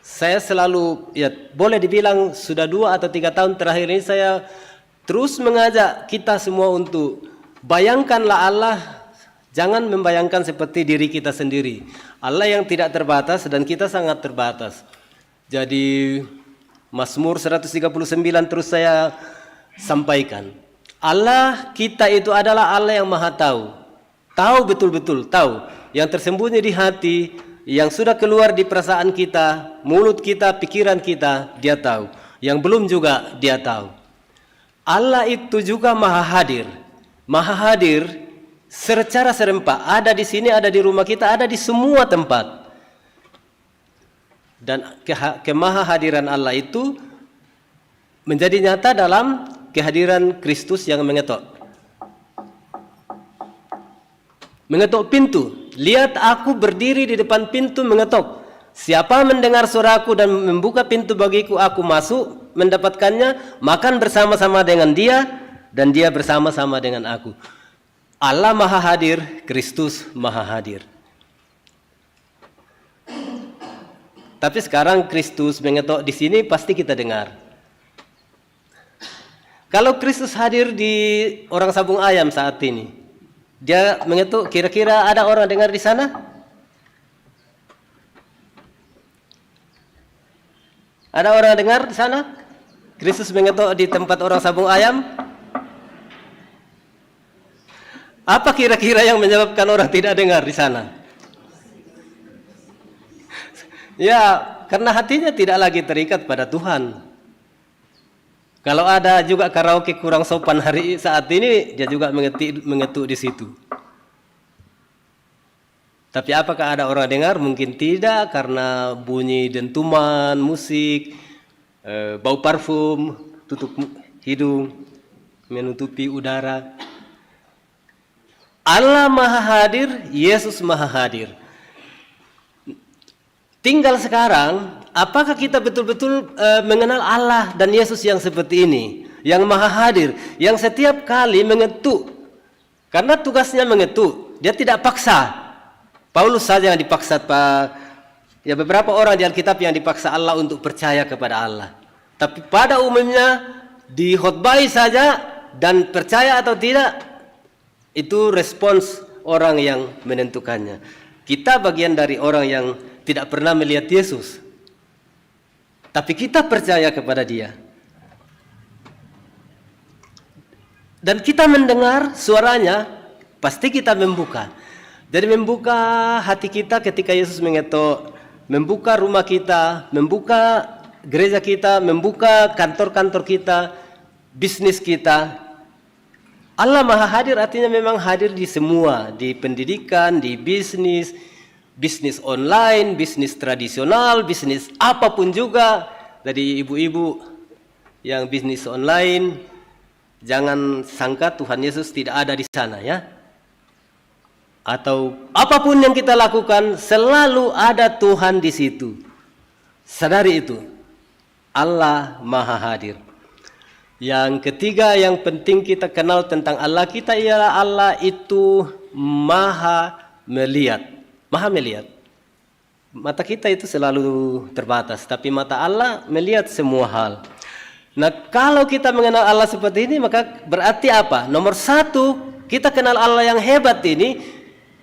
Saya selalu, ya boleh dibilang sudah 2 atau 3 tahun terakhir ini saya terus mengajak kita semua untuk bayangkanlah Allah, jangan membayangkan seperti diri kita sendiri. Allah yang tidak terbatas dan kita sangat terbatas. Jadi Mazmur 139 terus saya sampaikan. Allah kita itu adalah Allah yang maha tahu. Tahu betul-betul, tahu. Yang tersembunyi di hati, yang sudah keluar di perasaan kita, mulut kita, pikiran kita, dia tahu. Yang belum juga dia tahu. Allah itu juga maha hadir. Maha hadir secara serempak. Ada di sini, ada di rumah kita, ada di semua tempat. Dan kemahahadiran Allah itu menjadi nyata dalam kehadiran Kristus yang mengetok. Mengetok pintu. Lihat aku berdiri di depan pintu mengetok. Siapa mendengar suaraku dan membuka pintu bagiku, aku masuk mendapatkannya, makan bersama-sama dengan dia, dan dia bersama-sama dengan aku. Allah maha hadir, Kristus maha hadir. Tapi sekarang Kristus mengetok di sini pasti kita dengar. Kalau Kristus hadir di orang Sabung Ayam saat ini, dia mengetok, kira-kira ada orang dengar di sana? Ada orang dengar di sana? Kristus mengetok di tempat orang Sabung Ayam? Apa kira-kira yang menyebabkan orang tidak dengar di sana? Ya, karena hatinya tidak lagi terikat pada Tuhan. Kalau ada juga karaoke kurang sopan saat ini, dia juga mengetuk di situ. Tapi apakah ada orang dengar? Mungkin tidak, karena bunyi dentuman, musik, bau parfum, tutup hidung, menutupi udara. Allah maha hadir, Yesus maha hadir. Tinggal sekarang, apakah kita betul-betul mengenal Allah dan Yesus yang seperti ini, yang maha hadir, yang setiap kali mengetuk, karena tugasnya mengetuk, dia tidak paksa. Paulus saja yang dipaksa, ya beberapa orang di Alkitab yang dipaksa Allah untuk percaya kepada Allah. Tapi pada umumnya dikhotbahi saja dan percaya atau tidak, itu respons orang yang menentukannya. Kita bagian dari orang yang tidak pernah melihat Yesus, tapi kita percaya kepada Dia. Dan kita mendengar suaranya, pasti kita membuka. Jadi membuka hati kita ketika Yesus mengetok, membuka rumah kita, membuka gereja kita, membuka kantor-kantor kita, bisnis kita. Allah maha hadir artinya memang hadir di semua, di pendidikan, di bisnis, bisnis online, bisnis tradisional, bisnis apapun juga. Dari ibu-ibu yang bisnis online, jangan sangka Tuhan Yesus tidak ada di sana ya. Atau apapun yang kita lakukan, selalu ada Tuhan di situ. Sadari itu. Allah maha hadir. Yang ketiga yang penting kita kenal tentang Allah kita ialah Allah itu maha melihat. Maha melihat. Mata kita itu selalu terbatas, tapi mata Allah melihat semua hal. Nah, kalau kita mengenal Allah seperti ini, maka berarti apa? Nomor 1, kita kenal Allah yang hebat ini.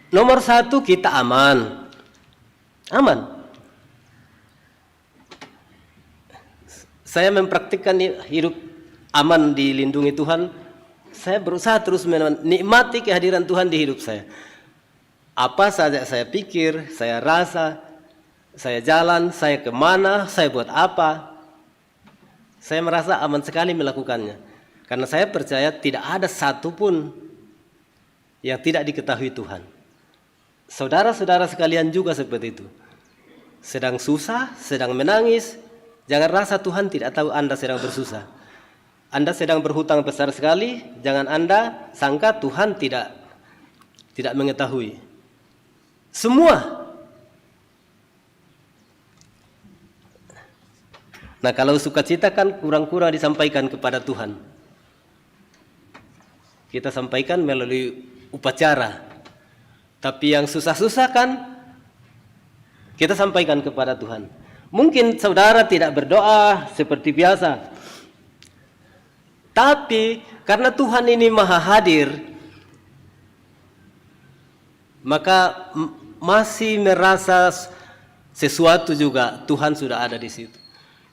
Nomor 1, kita aman. Aman. Saya mempraktikkan hidup aman dilindungi Tuhan. Saya berusaha terus menikmati kehadiran Tuhan di hidup saya. Apa saja saya pikir, saya rasa, saya jalan, saya kemana, saya buat apa, saya merasa aman sekali melakukannya. Karena saya percaya tidak ada satupun yang tidak diketahui Tuhan. Saudara-saudara sekalian juga seperti itu. Sedang susah, sedang menangis, jangan rasa Tuhan tidak tahu Anda sedang bersusah. Anda sedang berhutang besar sekali, jangan Anda sangka Tuhan tidak mengetahui. Semua. Nah, kalau sukacita kan kurang-kurang disampaikan kepada Tuhan. Kita sampaikan melalui upacara. Tapi yang susah-susah kan kita sampaikan kepada Tuhan. Mungkin saudara tidak berdoa seperti biasa. Tapi karena Tuhan ini maha hadir, maka masih merasa sesuatu juga Tuhan sudah ada di situ.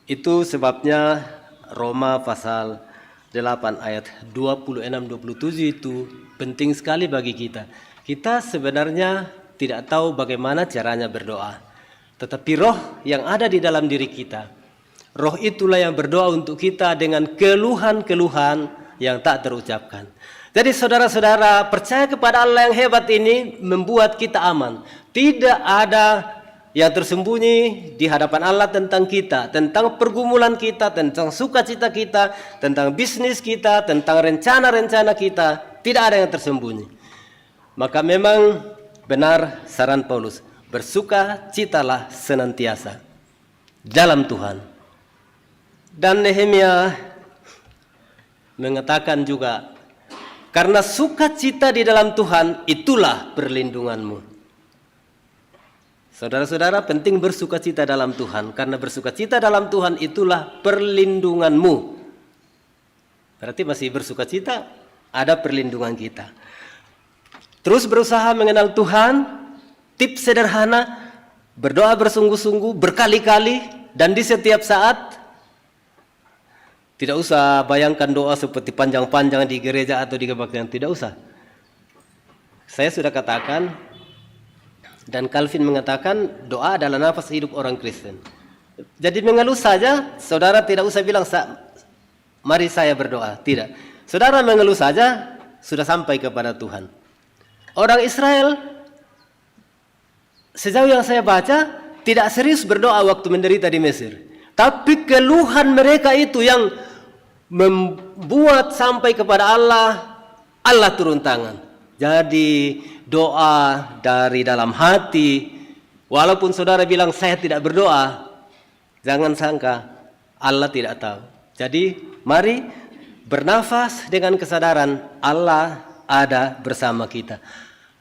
Itu sebabnya Roma pasal 8 ayat 26-27 itu penting sekali bagi kita. Kita sebenarnya tidak tahu bagaimana caranya berdoa. Tetapi roh yang ada di dalam diri kita, roh itulah yang berdoa untuk kita dengan keluhan-keluhan yang tak terucapkan. Jadi saudara-saudara, percaya kepada Allah yang hebat ini membuat kita aman. Tidak ada yang tersembunyi di hadapan Allah tentang kita, tentang pergumulan kita, tentang sukacita kita, tentang bisnis kita, tentang rencana-rencana kita. Tidak ada yang tersembunyi. Maka memang benar saran Paulus, bersukacitalah senantiasa dalam Tuhan. Dan Nehemia mengatakan juga, karena sukacita di dalam Tuhan itulah perlindunganmu. Saudara-saudara, penting bersukacita dalam Tuhan, karena bersukacita dalam Tuhan itulah perlindunganmu. Berarti masih bersukacita, ada perlindungan kita. Terus berusaha mengenal Tuhan, tips sederhana, berdoa bersungguh-sungguh, berkali-kali, dan di setiap saat. Tidak usah bayangkan doa seperti panjang-panjang di gereja atau di kebaktian, tidak usah. Saya sudah katakan, dan Calvin mengatakan, doa adalah nafas hidup orang Kristen. Jadi mengeluh saja, saudara tidak usah bilang, mari saya berdoa. Tidak. Saudara mengeluh saja, sudah sampai kepada Tuhan. Orang Israel, sejauh yang saya baca, tidak serius berdoa waktu menderita di Mesir. Tapi keluhan mereka itu yang membuat sampai kepada Allah, Allah turun tangan. Jadi doa dari dalam hati, walaupun saudara bilang saya tidak berdoa, jangan sangka Allah tidak tahu. Jadi mari bernafas dengan kesadaran Allah ada bersama kita.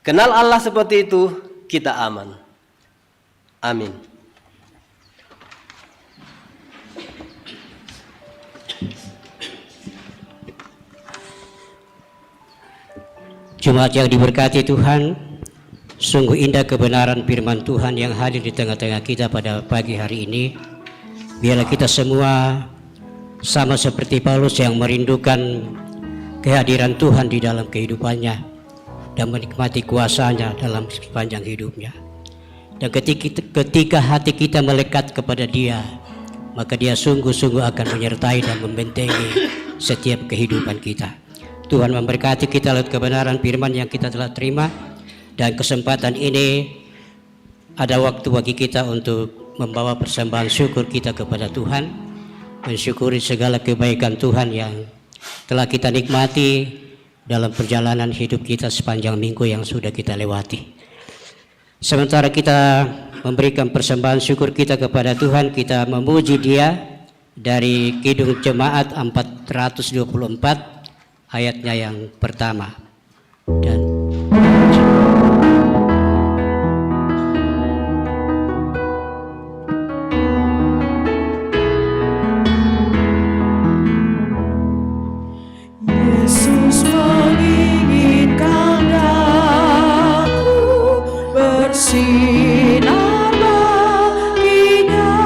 Kenal Allah seperti itu, kita aman. Amin. Jemaat yang diberkati Tuhan, sungguh indah kebenaran firman Tuhan yang hadir di tengah-tengah kita pada pagi hari ini. Biarlah kita semua sama seperti Paulus yang merindukan kehadiran Tuhan di dalam kehidupannya dan menikmati kuasa-Nya dalam sepanjang hidupnya. Dan ketika hati kita melekat kepada Dia, maka Dia sungguh-sungguh akan menyertai dan membentengi setiap kehidupan kita. Tuhan memberkati kita lewat kebenaran firman yang kita telah terima, dan kesempatan ini ada waktu bagi kita untuk membawa persembahan syukur kita kepada Tuhan, mensyukuri segala kebaikan Tuhan yang telah kita nikmati dalam perjalanan hidup kita sepanjang minggu yang sudah kita lewati. Sementara kita memberikan persembahan syukur kita kepada Tuhan, kita memuji Dia dari Kidung Jemaat 424 ayatnya yang pertama. Dan Yesus menginginkan aku bersinar baginya,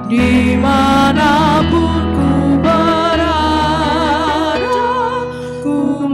dimanapun ku berada, ku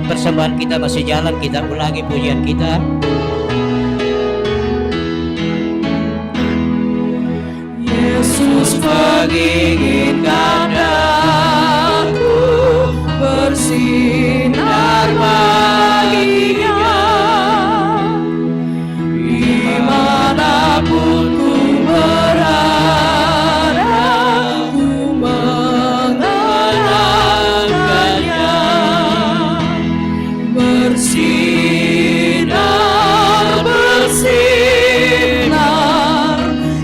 persembahan kita masih jalan, kita ulangi pujian kita. Yesus menginginkan aku bersinar baginya. Dimanapun ku berada, ku mengenangkannya. Bersinar, bersinar,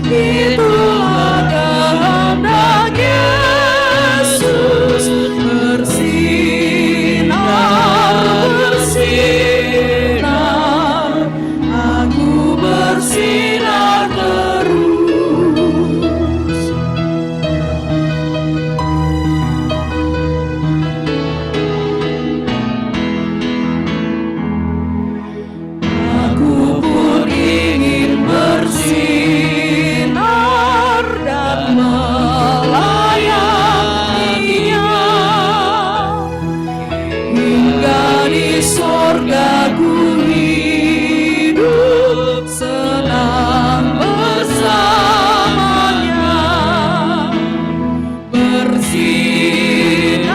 itulah kehendak Yesus. Bersinar, bersinar, aku bersinar terus. Aku pun ingin bersinar dan melayaninya, hingga di sorga ku hidup senang bersamanya. Bersinar,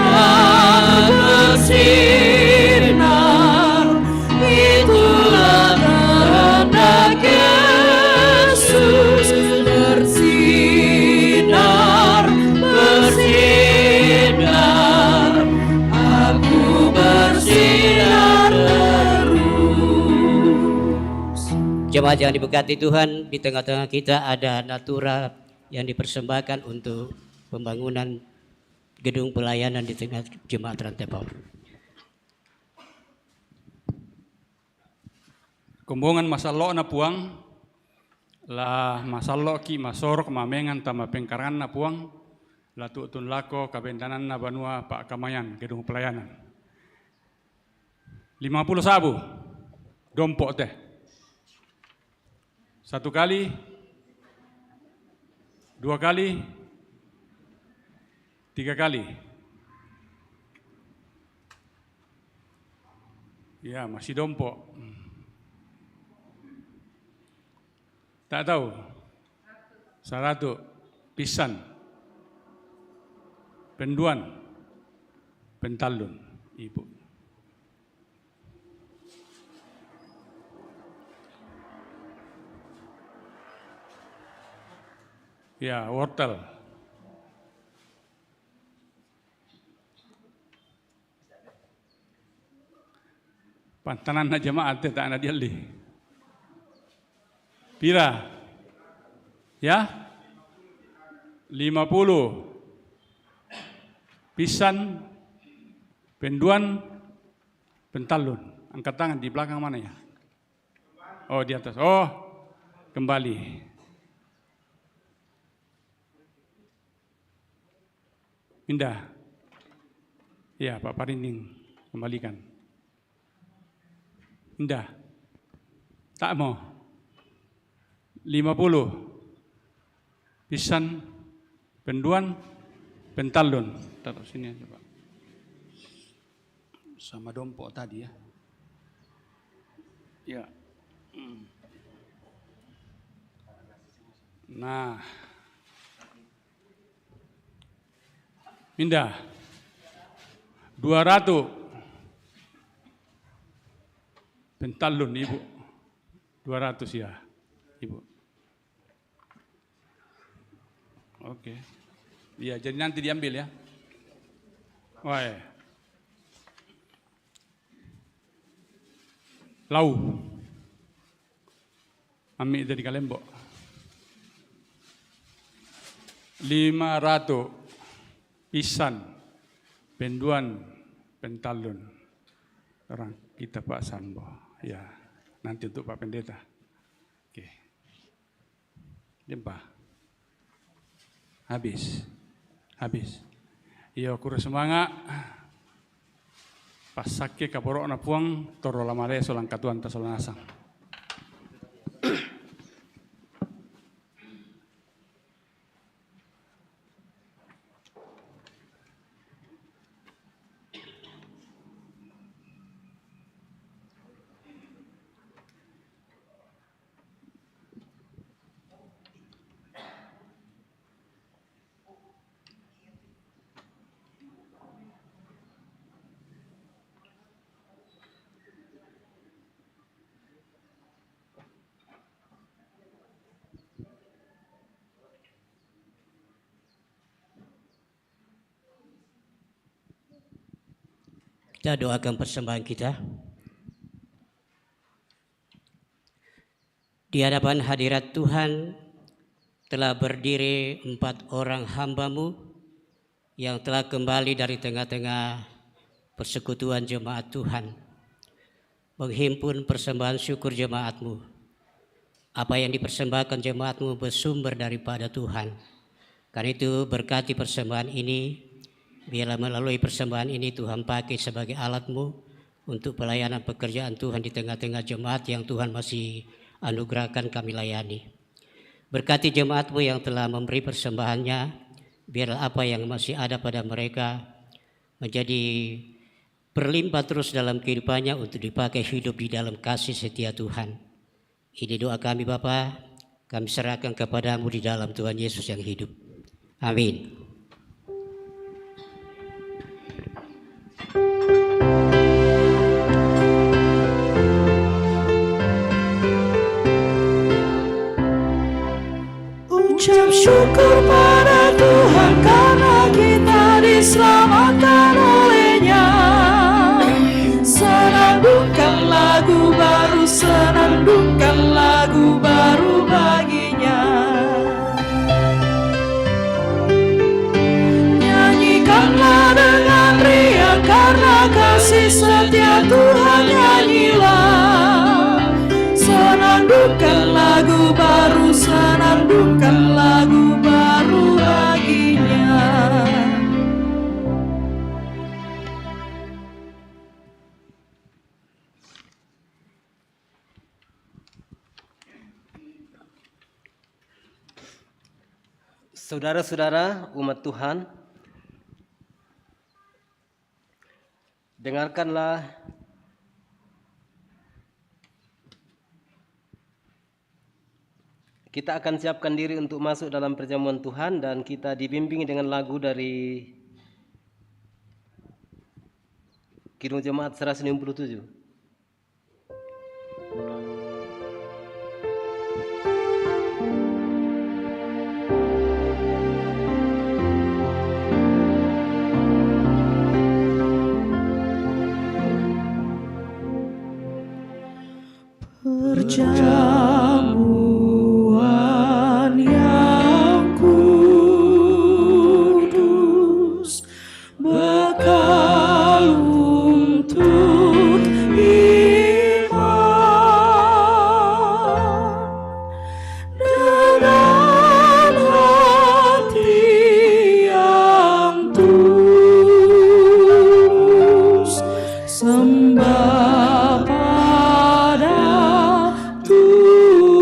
bersinar, itulah kehendak Yesus. Bersinar, bersinar, aku bersinar terus. Jemaat yang diberkati Tuhan, di tengah-tengah kita ada natura yang dipersembahkan untuk pembangunan gedung pelayanan di tengah jemaat Rantepau. Kumbongan masalo na puang, la masalo ki masor kemamengan tama pengkarangan na puang, la tuutun lako kabentanan na banua Pak Kamayan gedung pelayanan. 50 sabu, dompok teh. 1 kali, 2 kali, 3 kali. Ya, masih dompok. Tak tahu. 100 pisan. Penduan. Pentalun, Ibu. Ya, wortel. Pantanan na jemaat tak ada dia li. Pira? Ya? 50. Pisan, penduan, pentalun. Angkat tangan di belakang mana ya? Oh, di atas. Oh, kembali. Pindah. Ya, Pak Parinding, kembalikan. Pindah. Tak mau. 50. Pisan, penduan, pentalun. Taruh sini aja, Pak. Sama dompok tadi ya. Ya. Nah. Pindah. 200. Pentalun, Ibu. 200 ya, Ibu. Oke. Iya, jadi nanti diambil ya. Wah. Lau. Ambil dari Kalembok. 500. Pisan, penduan, pentalun. Orang kita Pak Sambo. Ya, nanti untuk Pak Pendeta. Oke. Limpah. Habis. Iya, kurang semangat. Pasake kaporok na puang, toro lamare solang katuan tasolanasang. Kita doakan persembahan kita. Di hadapan hadirat Tuhan telah berdiri 4 orang hamba-Mu yang telah kembali dari tengah-tengah persekutuan jemaat Tuhan, menghimpun persembahan syukur jemaat-Mu. Apa yang dipersembahkan jemaat-Mu bersumber daripada Tuhan. Karena itu berkati persembahan ini, biarlah melalui persembahan ini Tuhan pakai sebagai alat-Mu untuk pelayanan pekerjaan Tuhan di tengah-tengah jemaat yang Tuhan masih anugerahkan kami layani. Berkati jemaat-Mu yang telah memberi persembahannya, biarlah apa yang masih ada pada mereka menjadi berlimpah terus dalam kehidupannya untuk dipakai hidup di dalam kasih setia Tuhan. Ini doa kami Bapa, kami serahkan kepadamu di dalam Tuhan Yesus yang hidup. Amin. Ucap syukur pada Tuhan karena kita diselamatkan oleh-Nya. Senandungkan lagu baru, senandungkan lagu baru bagi-Nya. Nyanyikanlah dengan riang karena kasih setia Tuhan, nyanyilah. Senandungkan lagu baru, senandungkan lagu baru bagi-Nya. Saudara-saudara umat Tuhan, dengarkanlah kita akan siapkan diri untuk masuk dalam perjamuan Tuhan dan kita dibimbing dengan lagu dari Kidung Jemaat 167. Perjamuan yang kudus, bekal untuk iman, dengan hati yang tulus, sembah pada Tuhan.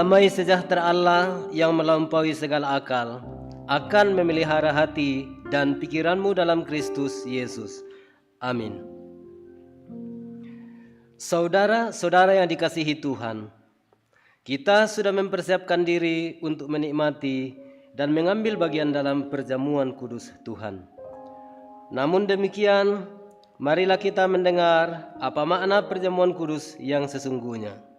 Damai sejahtera Allah yang melampaui segala akal akan memelihara hati dan pikiranmu dalam Kristus Yesus. Amin. Saudara-saudara yang dikasihi Tuhan, kita sudah mempersiapkan diri untuk menikmati dan mengambil bagian dalam perjamuan kudus Tuhan. Namun demikian, marilah kita mendengar apa makna perjamuan kudus yang sesungguhnya.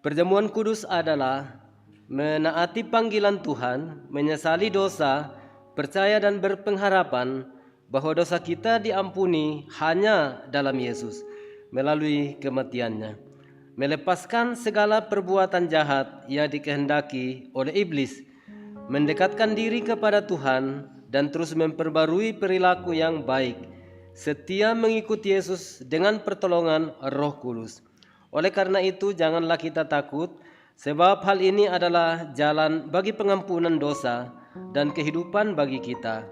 Perjamuan kudus adalah menaati panggilan Tuhan, menyesali dosa, percaya dan berpengharapan bahwa dosa kita diampuni hanya dalam Yesus melalui kematiannya, melepaskan segala perbuatan jahat yang dikehendaki oleh iblis, mendekatkan diri kepada Tuhan dan terus memperbarui perilaku yang baik, setia mengikuti Yesus dengan pertolongan Roh Kudus. Oleh karena itu, janganlah kita takut, sebab hal ini adalah jalan bagi pengampunan dosa dan kehidupan bagi kita.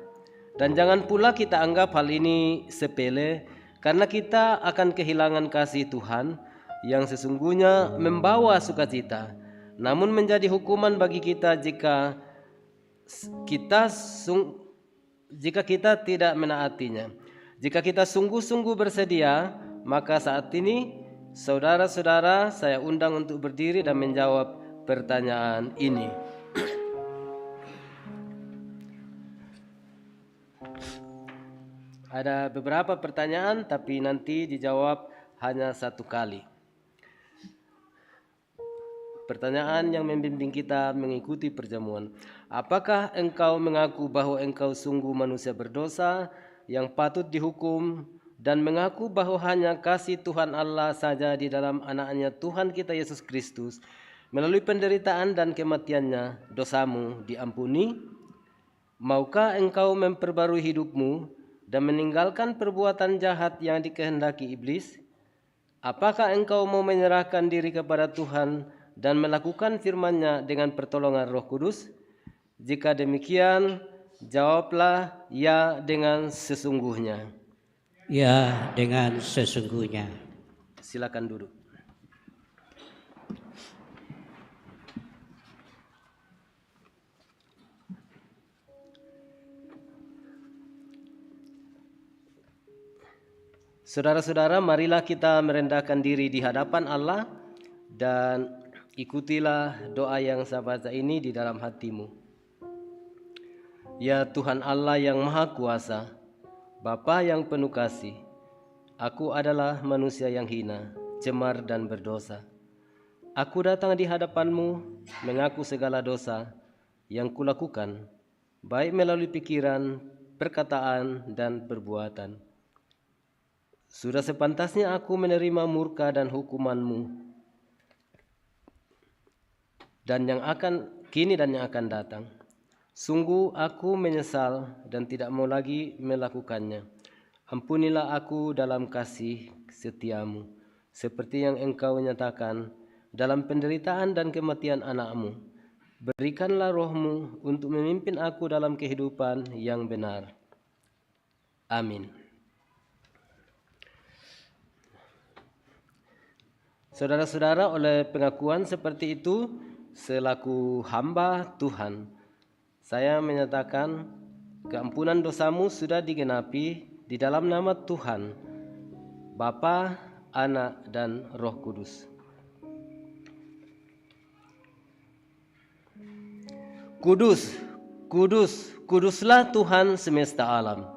Dan jangan pula kita anggap hal ini sepele, karena kita akan kehilangan kasih Tuhan yang sesungguhnya membawa sukacita, namun menjadi hukuman bagi kita jika kita tidak menaatinya. Jika kita sungguh-sungguh bersedia, maka saat ini saudara-saudara saya undang untuk berdiri dan menjawab pertanyaan ini. Ada beberapa pertanyaan, tapi nanti dijawab hanya satu kali. Pertanyaan yang membimbing kita mengikuti perjamuan. Apakah engkau mengaku bahwa engkau sungguh manusia berdosa yang patut dihukum, dan mengaku bahwa hanya kasih Tuhan Allah saja di dalam anaknya Tuhan kita Yesus Kristus melalui penderitaan dan kematiannya dosamu diampuni? Maukah engkau memperbarui hidupmu dan meninggalkan perbuatan jahat yang dikehendaki iblis? Apakah engkau mau menyerahkan diri kepada Tuhan dan melakukan firman-Nya dengan pertolongan Roh Kudus? Jika demikian, jawablah ya dengan sesungguhnya. Ya, dengan sesungguhnya. Silakan duduk. Saudara-saudara, marilah kita merendahkan diri di hadapan Allah dan ikutilah doa yang saya baca ini di dalam hatimu. Ya Tuhan Allah yang Maha Kuasa, Bapa yang penuh kasih, aku adalah manusia yang hina, cemar dan berdosa. Aku datang di hadapan-Mu mengaku segala dosa yang kulakukan, baik melalui pikiran, perkataan, dan perbuatan. Sudah sepantasnya aku menerima murka dan hukuman-Mu, dan yang akan kini dan yang akan datang. Sungguh aku menyesal dan tidak mau lagi melakukannya. Ampunilah aku dalam kasih setia-Mu, seperti yang Engkau nyatakan dalam penderitaan dan kematian anak-Mu. Berikanlah Roh-Mu untuk memimpin aku dalam kehidupan yang benar. Amin. Saudara-saudara, oleh pengakuan seperti itu, selaku hamba Tuhan, saya menyatakan keampunan dosamu sudah digenapi di dalam nama Tuhan, Bapa, Anak, dan Roh Kudus. Kudus, kudus, kuduslah Tuhan semesta alam.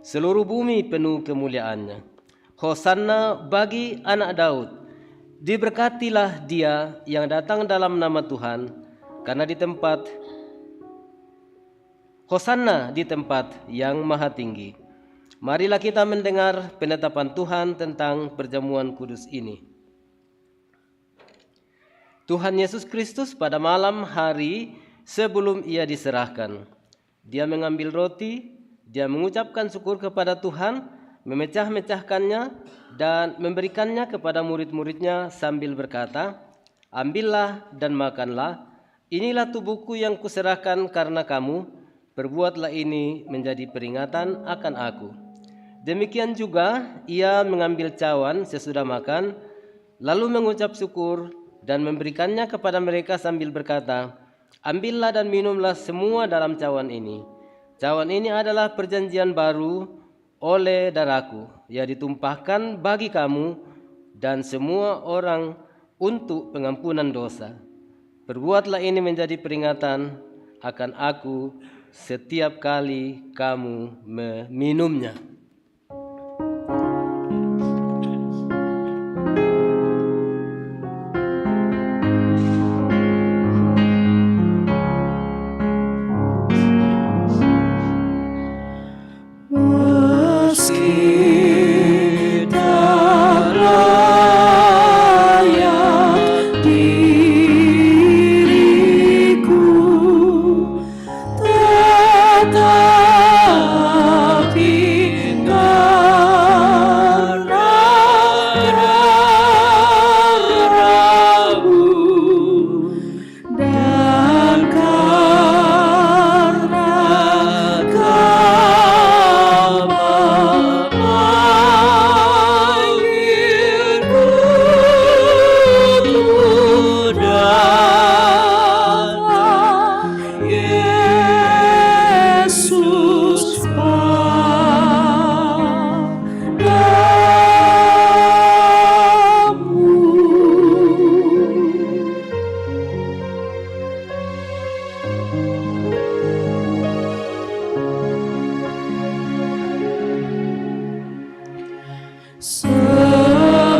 Seluruh bumi penuh kemuliaan-Nya. Hosanna bagi anak Daud. Diberkatilah dia yang datang dalam nama Tuhan, karena di tempat Hosanna di tempat yang maha tinggi. Marilah kita mendengar penetapan Tuhan tentang perjamuan kudus ini. Tuhan Yesus Kristus pada malam hari sebelum Ia diserahkan, Dia mengambil roti, Dia mengucapkan syukur kepada Tuhan, memecah-mecahkannya dan memberikannya kepada murid-muridnya sambil berkata, "Ambillah dan makanlah, inilah tubuhku yang kuserahkan karena kamu, perbuatlah ini menjadi peringatan akan aku." Demikian juga Ia mengambil cawan sesudah makan, lalu mengucap syukur, dan memberikannya kepada mereka sambil berkata, "Ambillah dan minumlah semua dalam cawan ini. Cawan ini adalah perjanjian baru oleh darahku, yang ditumpahkan bagi kamu dan semua orang untuk pengampunan dosa. Perbuatlah ini menjadi peringatan akan aku setiap kali kamu meminumnya." Meski tak layak diriku, tetapi karena darah-Mu dan karena Yesus padamu. Sebagaimana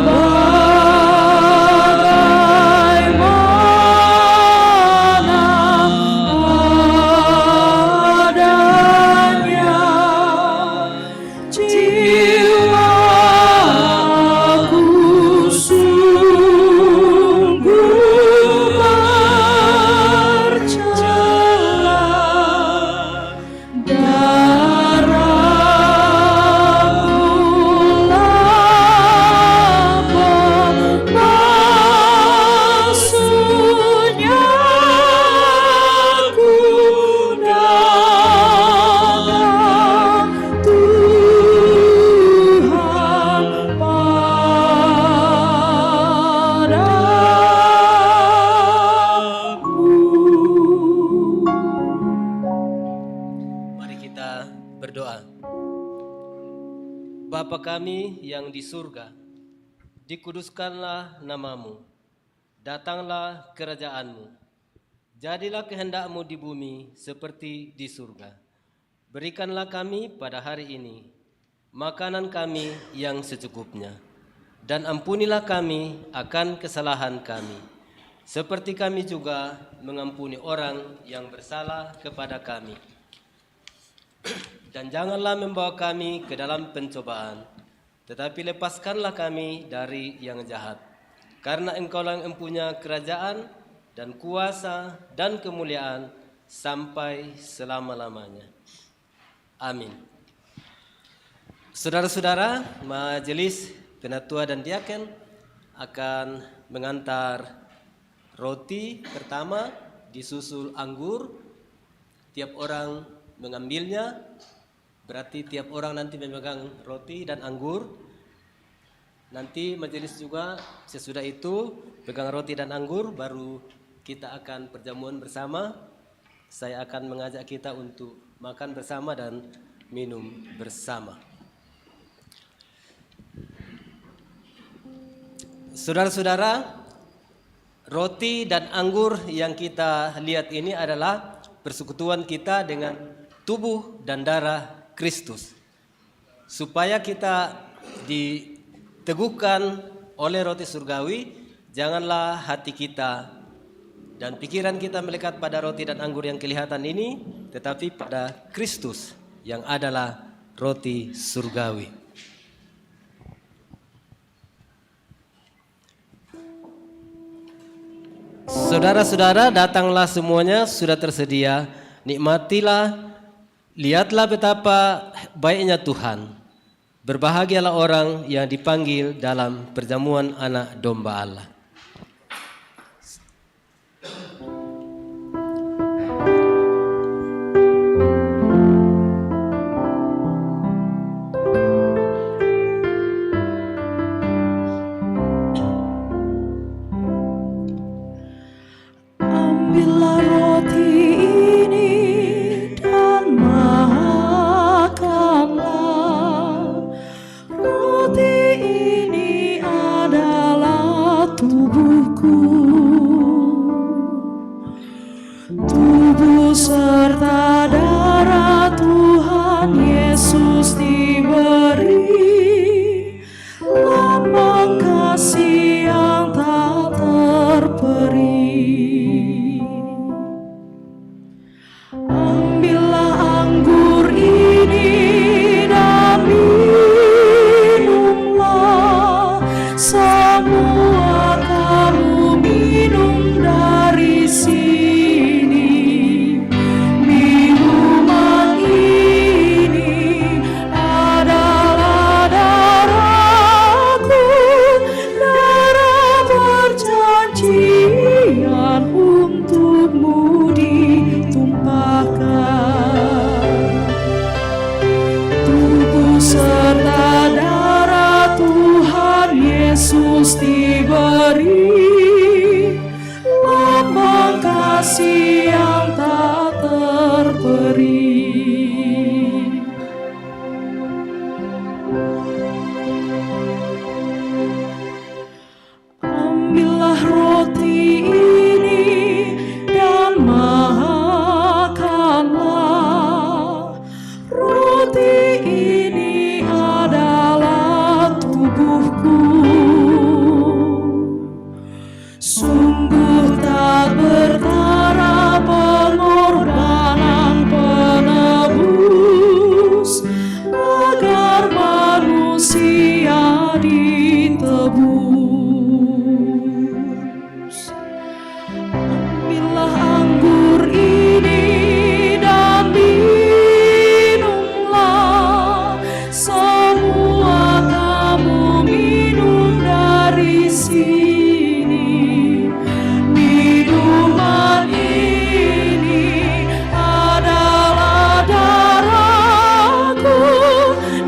adanya jiwaku sungguh bercela, maksudnya ku datang Tuhan padamu. Mari kita berdoa. Bapa kami yang di surga, dikuduskanlah namamu, datanglah kerajaan-Mu, jadilah kehendak-Mu di bumi seperti di surga. Berikanlah kami pada hari ini makanan kami yang secukupnya, dan ampunilah kami akan kesalahan kami, seperti kami juga mengampuni orang yang bersalah kepada kami. Dan janganlah membawa kami ke dalam pencobaan, tetapi lepaskanlah kami dari yang jahat. Karena Engkaulah yang mempunyai kerajaan dan kuasa dan kemuliaan sampai selama-lamanya. Amin. Saudara-saudara, majelis penatua dan diaken akan mengantar roti pertama, disusul anggur. Tiap orang mengambilnya, berarti tiap orang nanti memegang roti dan anggur. Nanti majelis juga sesudah itu pegang roti dan anggur, baru kita akan perjamuan bersama. Saya akan mengajak kita untuk makan bersama dan minum bersama. Saudara-saudara, roti dan anggur yang kita lihat ini adalah persekutuan kita dengan tubuh dan darah Kristus. Supaya kita diteguhkan oleh roti surgawi, janganlah hati kita dan pikiran kita melekat pada roti dan anggur yang kelihatan ini, tetapi pada Kristus yang adalah roti surgawi. Saudara-saudara, datanglah semuanya, sudah tersedia. Nikmatilah, lihatlah betapa baiknya Tuhan. Berbahagialah orang yang dipanggil dalam perjamuan anak domba Allah. Yesus diberi, lambang kasih yang tak terperi. Ambillah anggur ini dan minumlah, semua kamu minum dari sini. Minuman ini adalah darahku, darah perjanjian untukmu ditumpahkan. Tubuh serta darah Tuhan Yesus diberi, lambang kasih yang tak terperi. Ambillah roti ini dan makanlah. Roti ini adalah tubuhku. Sungguh tak bertara pengorbanan penebus, agar manusia ditebus. Ambillah anggur ini dan minumlah, semua kamu minum dari sini. Minuman ini adalah darahku,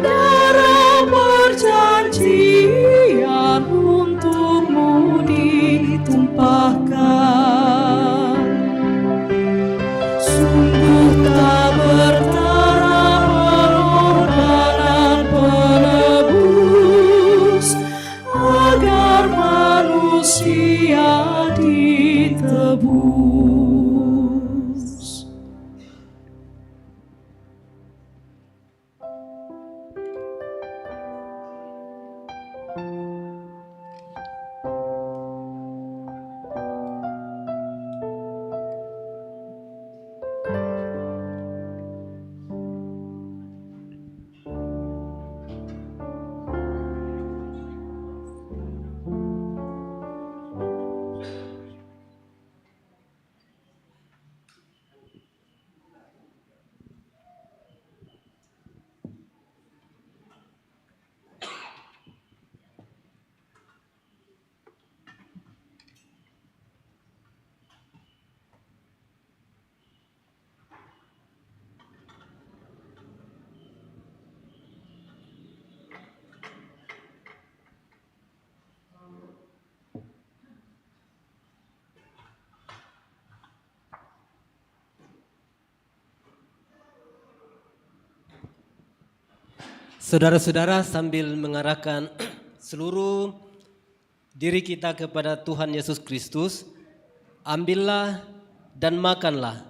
darah perjanjian untukmu ditumpahkan. Sungguh tak bertara pengorbanan penebus, agar manusia ditebus. Saudara-saudara, sambil mengarahkan seluruh diri kita kepada Tuhan Yesus Kristus, ambillah dan makanlah.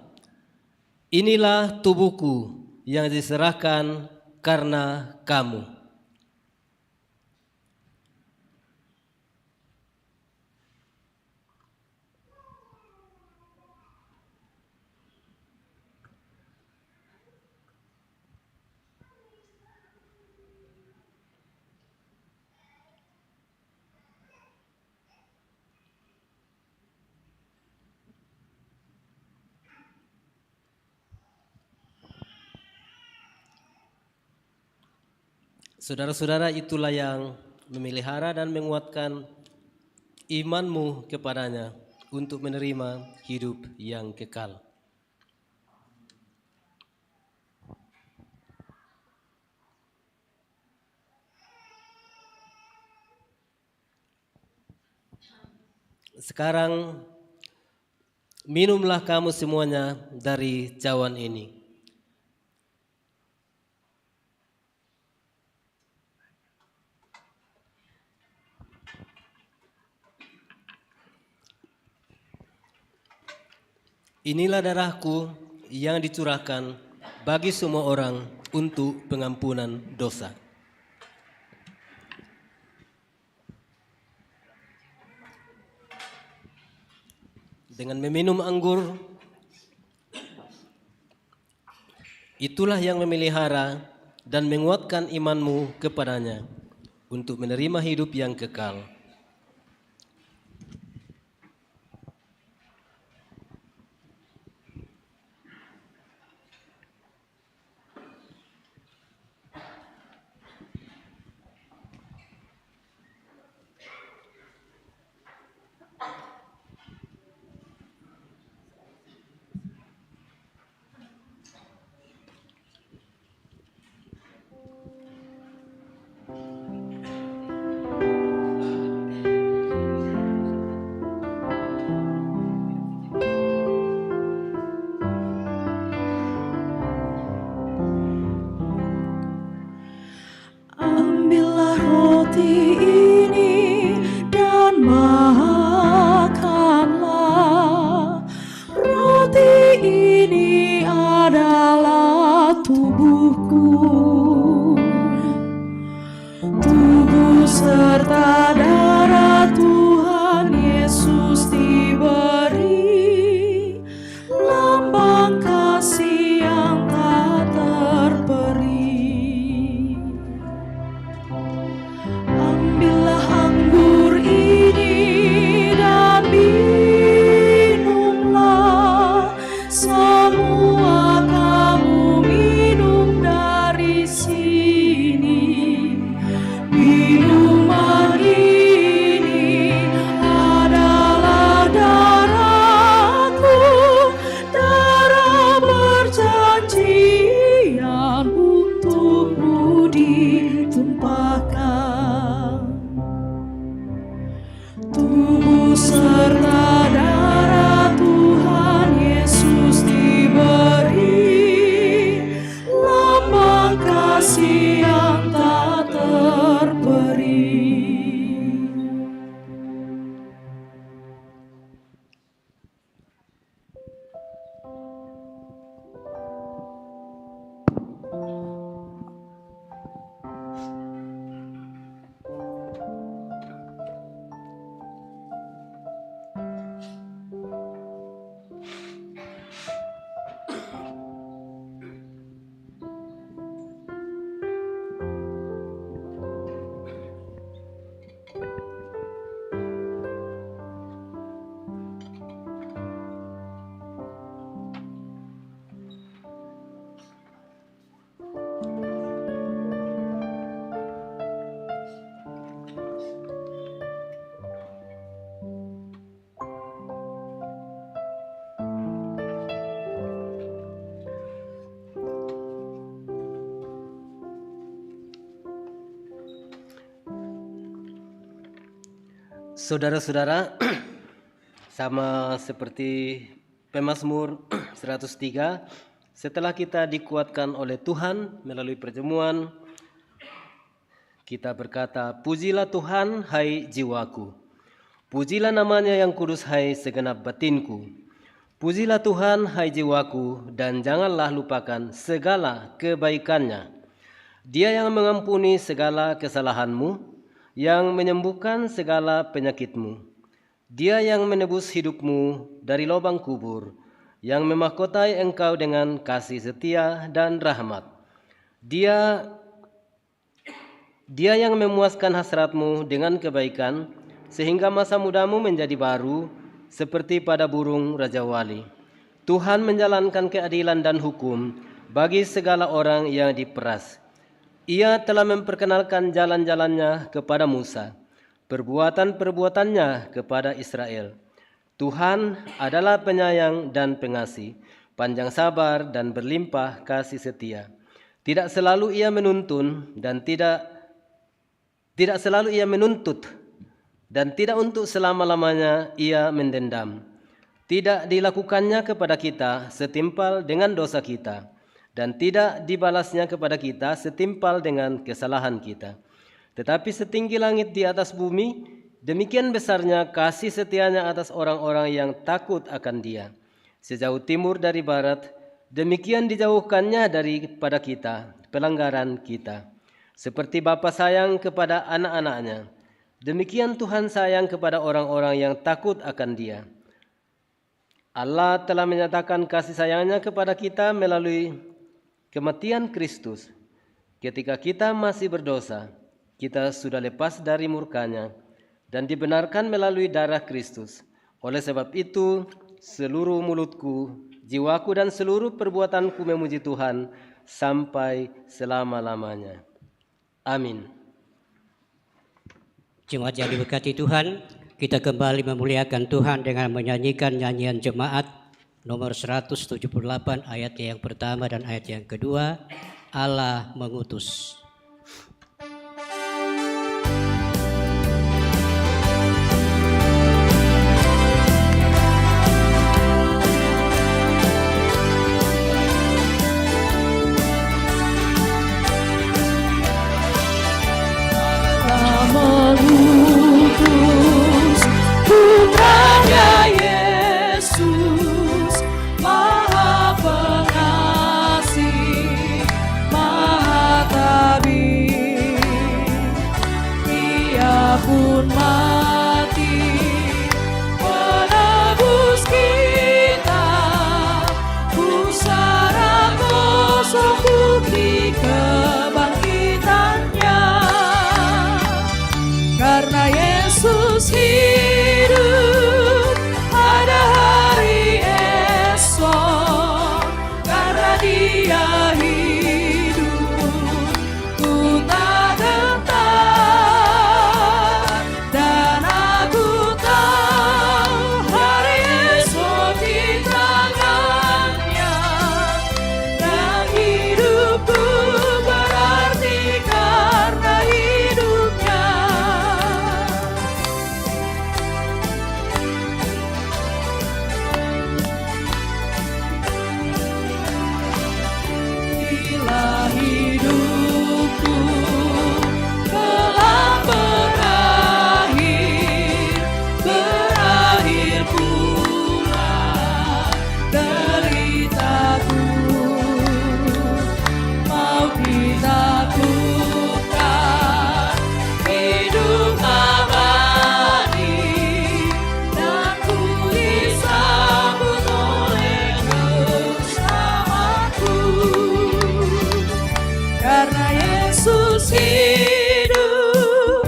Inilah tubuhku yang diserahkan karena kamu. Saudara-saudara, itulah yang memelihara dan menguatkan imanmu kepadanya untuk menerima hidup yang kekal. Sekarang minumlah kamu semuanya dari cawan ini. Inilah darahku yang dicurahkan bagi semua orang untuk pengampunan dosa. Dengan meminum anggur, itulah yang memelihara dan menguatkan imanmu kepadanya untuk menerima hidup yang kekal. Ambillah roti ini dan makanlah. Roti ini adalah tubuhku, tubuh serta darah Tuhan Yesus diberi, lambang kasih yang tak terperi. Ambillah anggur ini dan minumlah, semua kamu minum dari sini. Minuman ini adalah darahku, darah perjanjian untukmu ditumpahkan. Tubuh serta darah Tuhan Yesus diberi, lambang kasih yang tak terperi. Saudara-saudara, sama seperti pemazmur 103, setelah kita dikuatkan oleh Tuhan melalui perjamuan, kita berkata, pujilah Tuhan hai jiwaku, pujilah namanya yang kudus hai segenap batinku. Pujilah Tuhan hai jiwaku, dan janganlah lupakan segala kebaikannya. Dia yang mengampuni segala kesalahanmu, yang menyembuhkan segala penyakitmu. Dia yang menebus hidupmu dari lubang kubur, yang memahkotai engkau dengan kasih setia dan rahmat. Dia yang memuaskan hasratmu dengan kebaikan, sehingga masa mudamu menjadi baru seperti pada burung Raja Wali. Tuhan menjalankan keadilan dan hukum bagi segala orang yang diperas. Ia telah memperkenalkan jalan-jalannya kepada Musa, perbuatan-perbuatannya kepada Israel. Tuhan adalah penyayang dan pengasih, panjang sabar dan berlimpah kasih setia. Tidak selalu ia menuntun dan tidak selalu ia menuntut, dan tidak untuk selama-lamanya ia mendendam. Tidak dilakukannya kepada kita setimpal dengan dosa kita, dan tidak dibalasnya kepada kita setimpal dengan kesalahan kita. Tetapi setinggi langit di atas bumi, demikian besarnya kasih setianya atas orang-orang yang takut akan Dia. Sejauh timur dari barat, demikian dijauhkannya daripada kita pelanggaran kita. Seperti Bapa sayang kepada anak-anaknya, demikian Tuhan sayang kepada orang-orang yang takut akan Dia. Allah telah menyatakan kasih sayangnya kepada kita melalui kematian Kristus. Ketika kita masih berdosa, kita sudah lepas dari murkanya dan dibenarkan melalui darah Kristus. Oleh sebab itu, seluruh mulutku, jiwaku dan seluruh perbuatanku memuji Tuhan sampai selama-lamanya. Amin. Jemaat yang diberkati Tuhan, kita kembali memuliakan Tuhan dengan menyanyikan nyanyian jemaat nomor 178 ayat yang pertama dan ayat yang kedua, Allah mengutus. Mengutus putranya Yesus, Maha Pengasih, Maha Tabir. Ia pun mati menebus kita, pusara kosong bukti kebangkitannya. Karena Yesus hidup, ada hari esok. Karena Dia hidup, ku tak gentar. Dan aku tahu hari esok di tangannya. Dan hidupku berarti karena hidupnya. Bila hidupku telah berakhir, berakhir pula deritaku. Mau ditaklukkan hidup abadi, dan ku disambut oleh bersamaku. Karena Yesus hidup,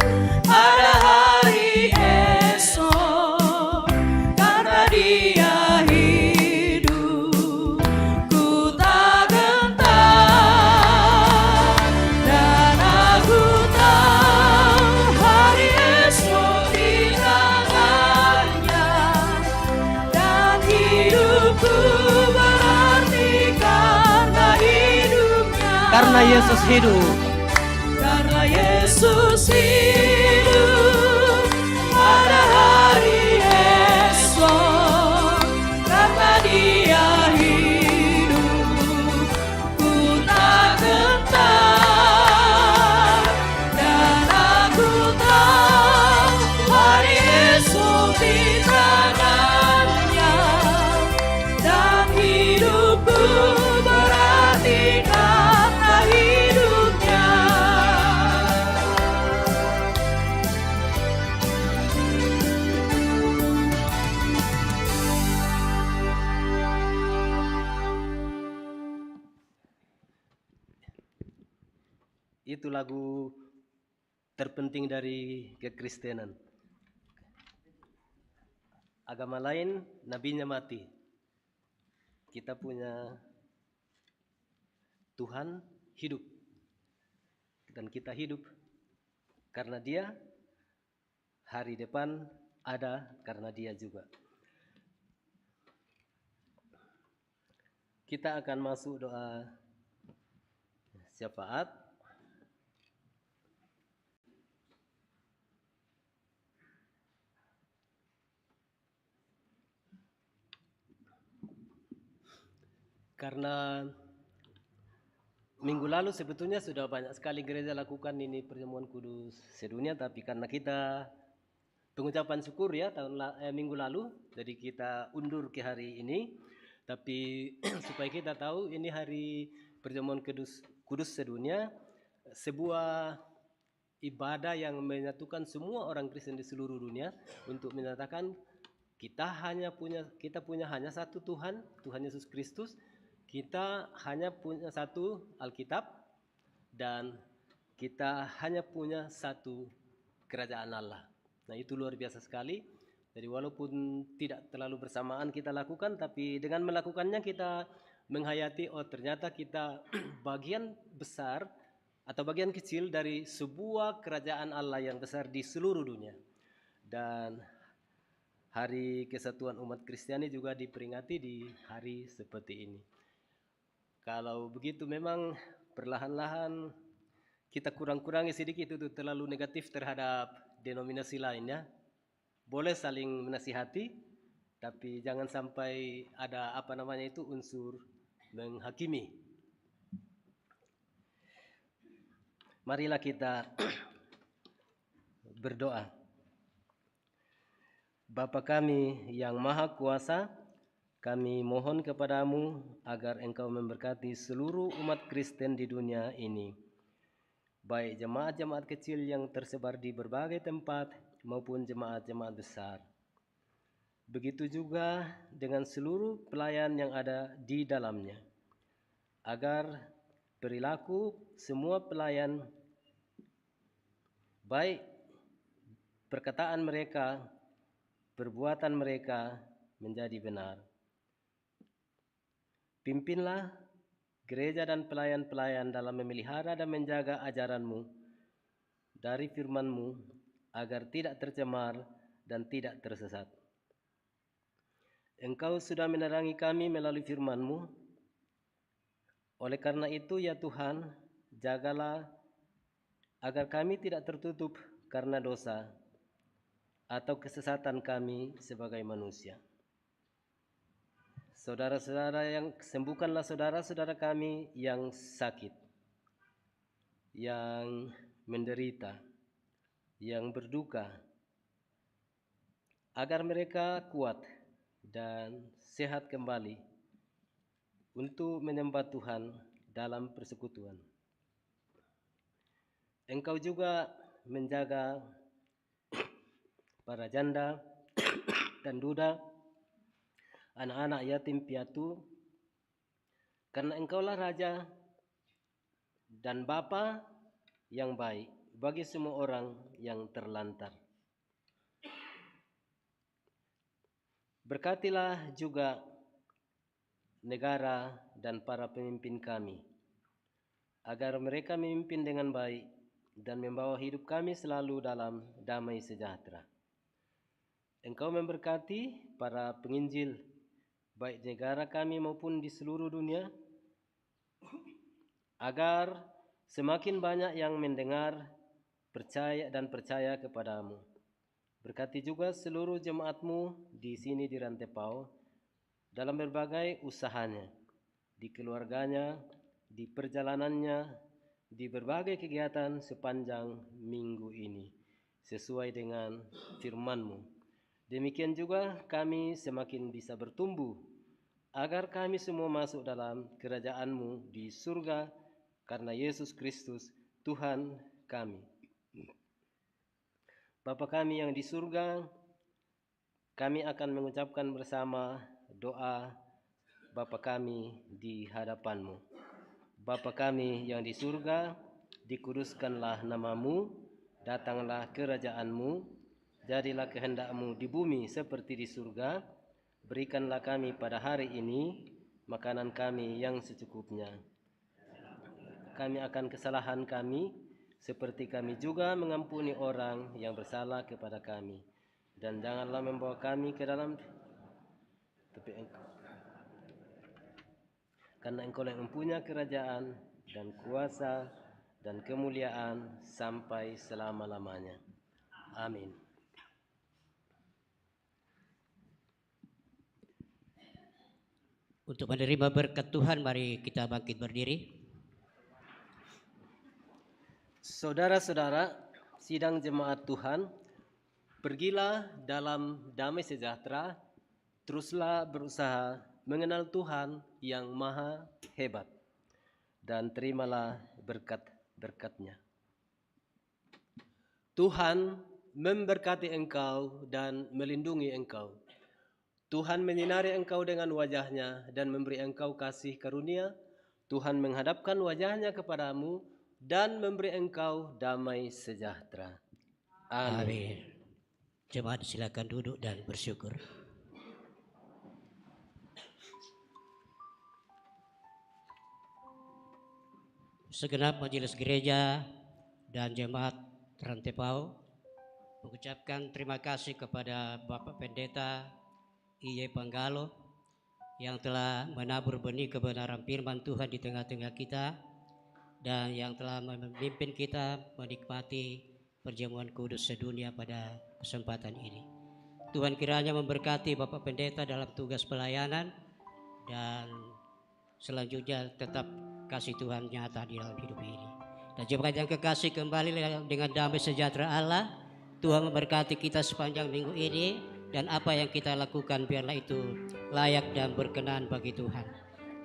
ada hari esok. Karena Dia hidup, ku tak gentar. Dan aku tahu hari esok di tangannya. Dan hidupku berarti karena hidupnya. Karena Yesus hidup, Karena Yesus hidup, ada hari esok. Karena Dia hidup, ku tak gentar. Dan aku tahu hari esok di tangannya. Dan hidupku berarti karena hidupnya. itu lagu terpenting dari kekristenan. Agama lain, nabinya mati. Kita punya Tuhan hidup. Dan kita hidup karena Dia, hari depan ada karena Dia juga. Kita akan masuk doa syafaat. Karena minggu lalu sebetulnya sudah banyak sekali gereja lakukan ini perjamuan kudus sedunia, tapi karena kita pengucapan syukur ya minggu lalu, jadi kita undur ke hari ini. Tapi supaya kita tahu ini hari perjamuan kudus sedunia, sebuah ibadah yang menyatukan semua orang Kristen di seluruh dunia untuk menyatakan kita punya hanya satu Tuhan, Tuhan Yesus Kristus. Kita hanya punya satu Alkitab dan kita hanya punya satu kerajaan Allah. Nah, itu luar biasa sekali. Jadi walaupun tidak terlalu bersamaan kita lakukan, tapi dengan melakukannya kita menghayati, oh ternyata kita bagian besar atau bagian kecil dari sebuah kerajaan Allah yang besar di seluruh dunia. Dan Hari Kesatuan Umat Kristiani juga diperingati di hari seperti ini. Kalau begitu memang perlahan-lahan kita kurang-kurangi sedikit itu terlalu negatif terhadap denominasi lainnya. Boleh saling menasihati, tapi jangan sampai ada unsur menghakimi. Marilah kita berdoa. Bapa kami yang Maha Kuasa, kami mohon kepadamu agar Engkau memberkati seluruh umat Kristen di dunia ini, baik jemaat-jemaat kecil yang tersebar di berbagai tempat maupun jemaat-jemaat besar. Begitu juga dengan seluruh pelayan yang ada di dalamnya, agar perilaku semua pelayan, baik perkataan mereka, perbuatan mereka menjadi benar. Pimpinlah gereja dan pelayan-pelayan dalam memelihara dan menjaga ajaran-Mu dari firman-Mu agar tidak tercemar dan tidak tersesat. Engkau sudah menerangi kami melalui firman-Mu. Oleh karena itu ya Tuhan, jagalah agar kami tidak tertutup karena dosa atau kesesatan kami sebagai manusia. Sembuhkanlah saudara-saudara kami yang sakit, yang menderita, yang berduka, agar mereka kuat dan sehat kembali untuk menyembah Tuhan dalam persekutuan. Engkau juga menjaga para janda dan duda, anak-anak yatim piatu, karena Engkaulah Raja dan Bapa yang baik bagi semua orang yang terlantar. Berkatilah juga negara dan para pemimpin kami, agar mereka memimpin dengan baik dan membawa hidup kami selalu dalam damai sejahtera. Engkau memberkati para penginjil, baik di negara kami maupun di seluruh dunia, agar semakin banyak yang mendengar, percaya kepadamu. Berkati juga seluruh jemaat-Mu di sini di Rantepao, dalam berbagai usahanya, di keluarganya, di perjalanannya, di berbagai kegiatan sepanjang minggu ini, sesuai dengan firman-Mu. Demikian juga kami semakin bisa bertumbuh, agar kami semua masuk dalam kerajaan-Mu di surga, karena Yesus Kristus Tuhan kami. Bapa kami yang di surga, kami akan mengucapkan bersama doa Bapa kami di hadapan-Mu. Bapa kami yang di surga, dikuduskanlah nama-Mu, datanglah kerajaan-Mu, jadilah kehendak-Mu di bumi seperti di surga. Berikanlah kami pada hari ini makanan kami yang secukupnya. Kami akan kesalahan kami, seperti kami juga mengampuni orang yang bersalah kepada kami. Dan janganlah membawa kami ke dalam karena Engkau yang mempunyai kerajaan dan kuasa dan kemuliaan sampai selama-lamanya. Amin. Untuk menerima berkat Tuhan, mari kita bangkit berdiri. Saudara-saudara, sidang jemaat Tuhan, pergilah dalam damai sejahtera, teruslah berusaha mengenal Tuhan yang maha hebat. dan terimalah berkat-berkat-Nya. Tuhan memberkati engkau dan melindungi engkau. Tuhan menyinari engkau dengan wajah-Nya dan memberi engkau kasih karunia. Tuhan menghadapkan wajah-Nya kepadamu dan memberi engkau damai sejahtera. Amin. Amin. Jemaat silakan duduk dan bersyukur. Segenap majelis gereja dan jemaat Rantepau mengucapkan terima kasih kepada Bapak Pendeta I.Y. Panggalo yang telah menabur benih kebenaran firman Tuhan di tengah-tengah kita dan yang telah memimpin kita menikmati perjamuan kudus sedunia pada kesempatan ini. Tuhan kiranya memberkati Bapak Pendeta dalam tugas pelayanan dan selanjutnya tetap kasih Tuhan nyata di dalam hidup ini. Dan jemaat yang kekasih, kembali dengan damai sejahtera Allah. Tuhan memberkati kita sepanjang minggu ini dan apa yang kita lakukan biarlah itu layak dan berkenan bagi Tuhan.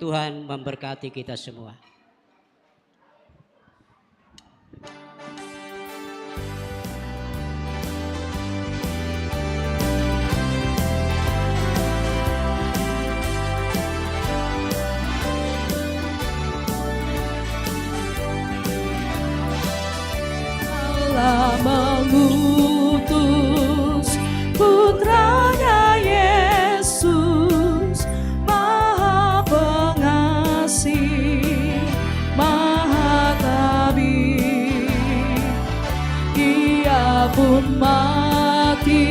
Tuhan memberkati kita semua. Allah mengutus putranya Yesus, Maha Pengasih, Maha Tabib. Ia pun mati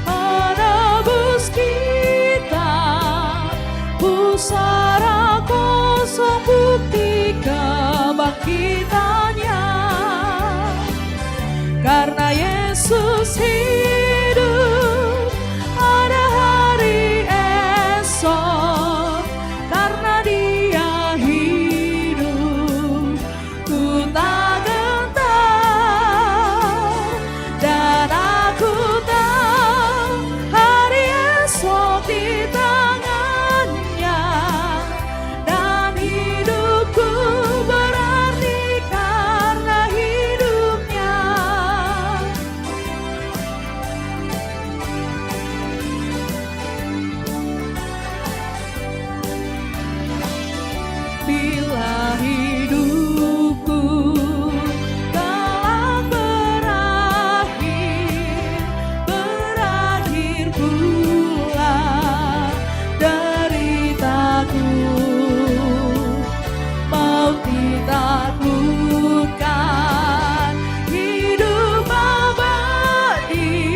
menebus kita, pusara kosong bukti kebangkitannya. Karena Yesus hidup, ada hari esok. Karena Dia hidup, ku tak gentar. Dan aku tahu hari esok di tangan-Nya. Dan hidupku berarti karena hidupnya. Bila hidupku telah berakhir pula deritaku, maut ditaklukkan, hidup abadi,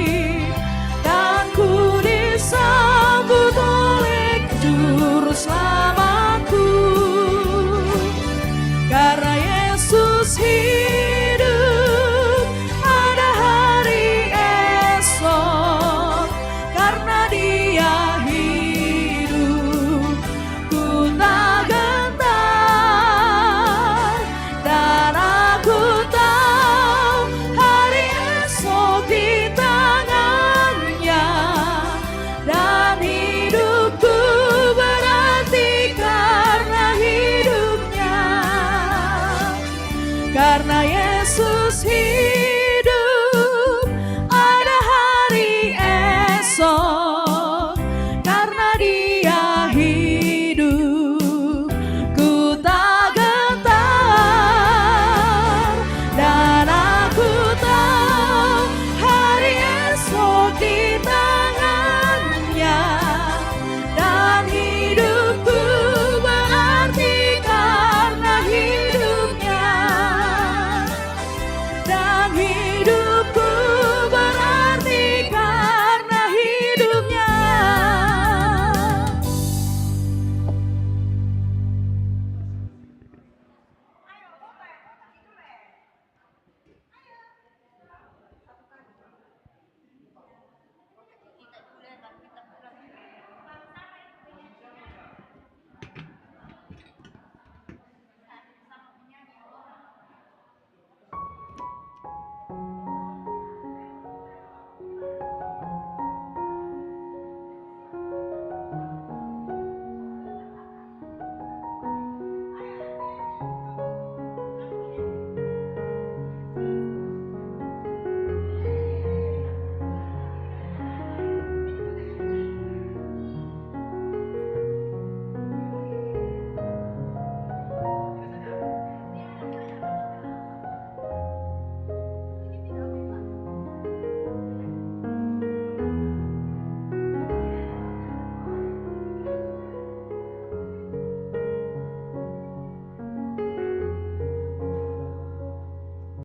dan ku disambut oleh Juru Selamatku. Karena Yesus hidup, ada hari esok. Karena Dia hidup, ku tak gentar. Dan aku tahu hari esok di tangan-Nya. Dan hidupku berarti karena hidupnya. Karena Yesus hidup.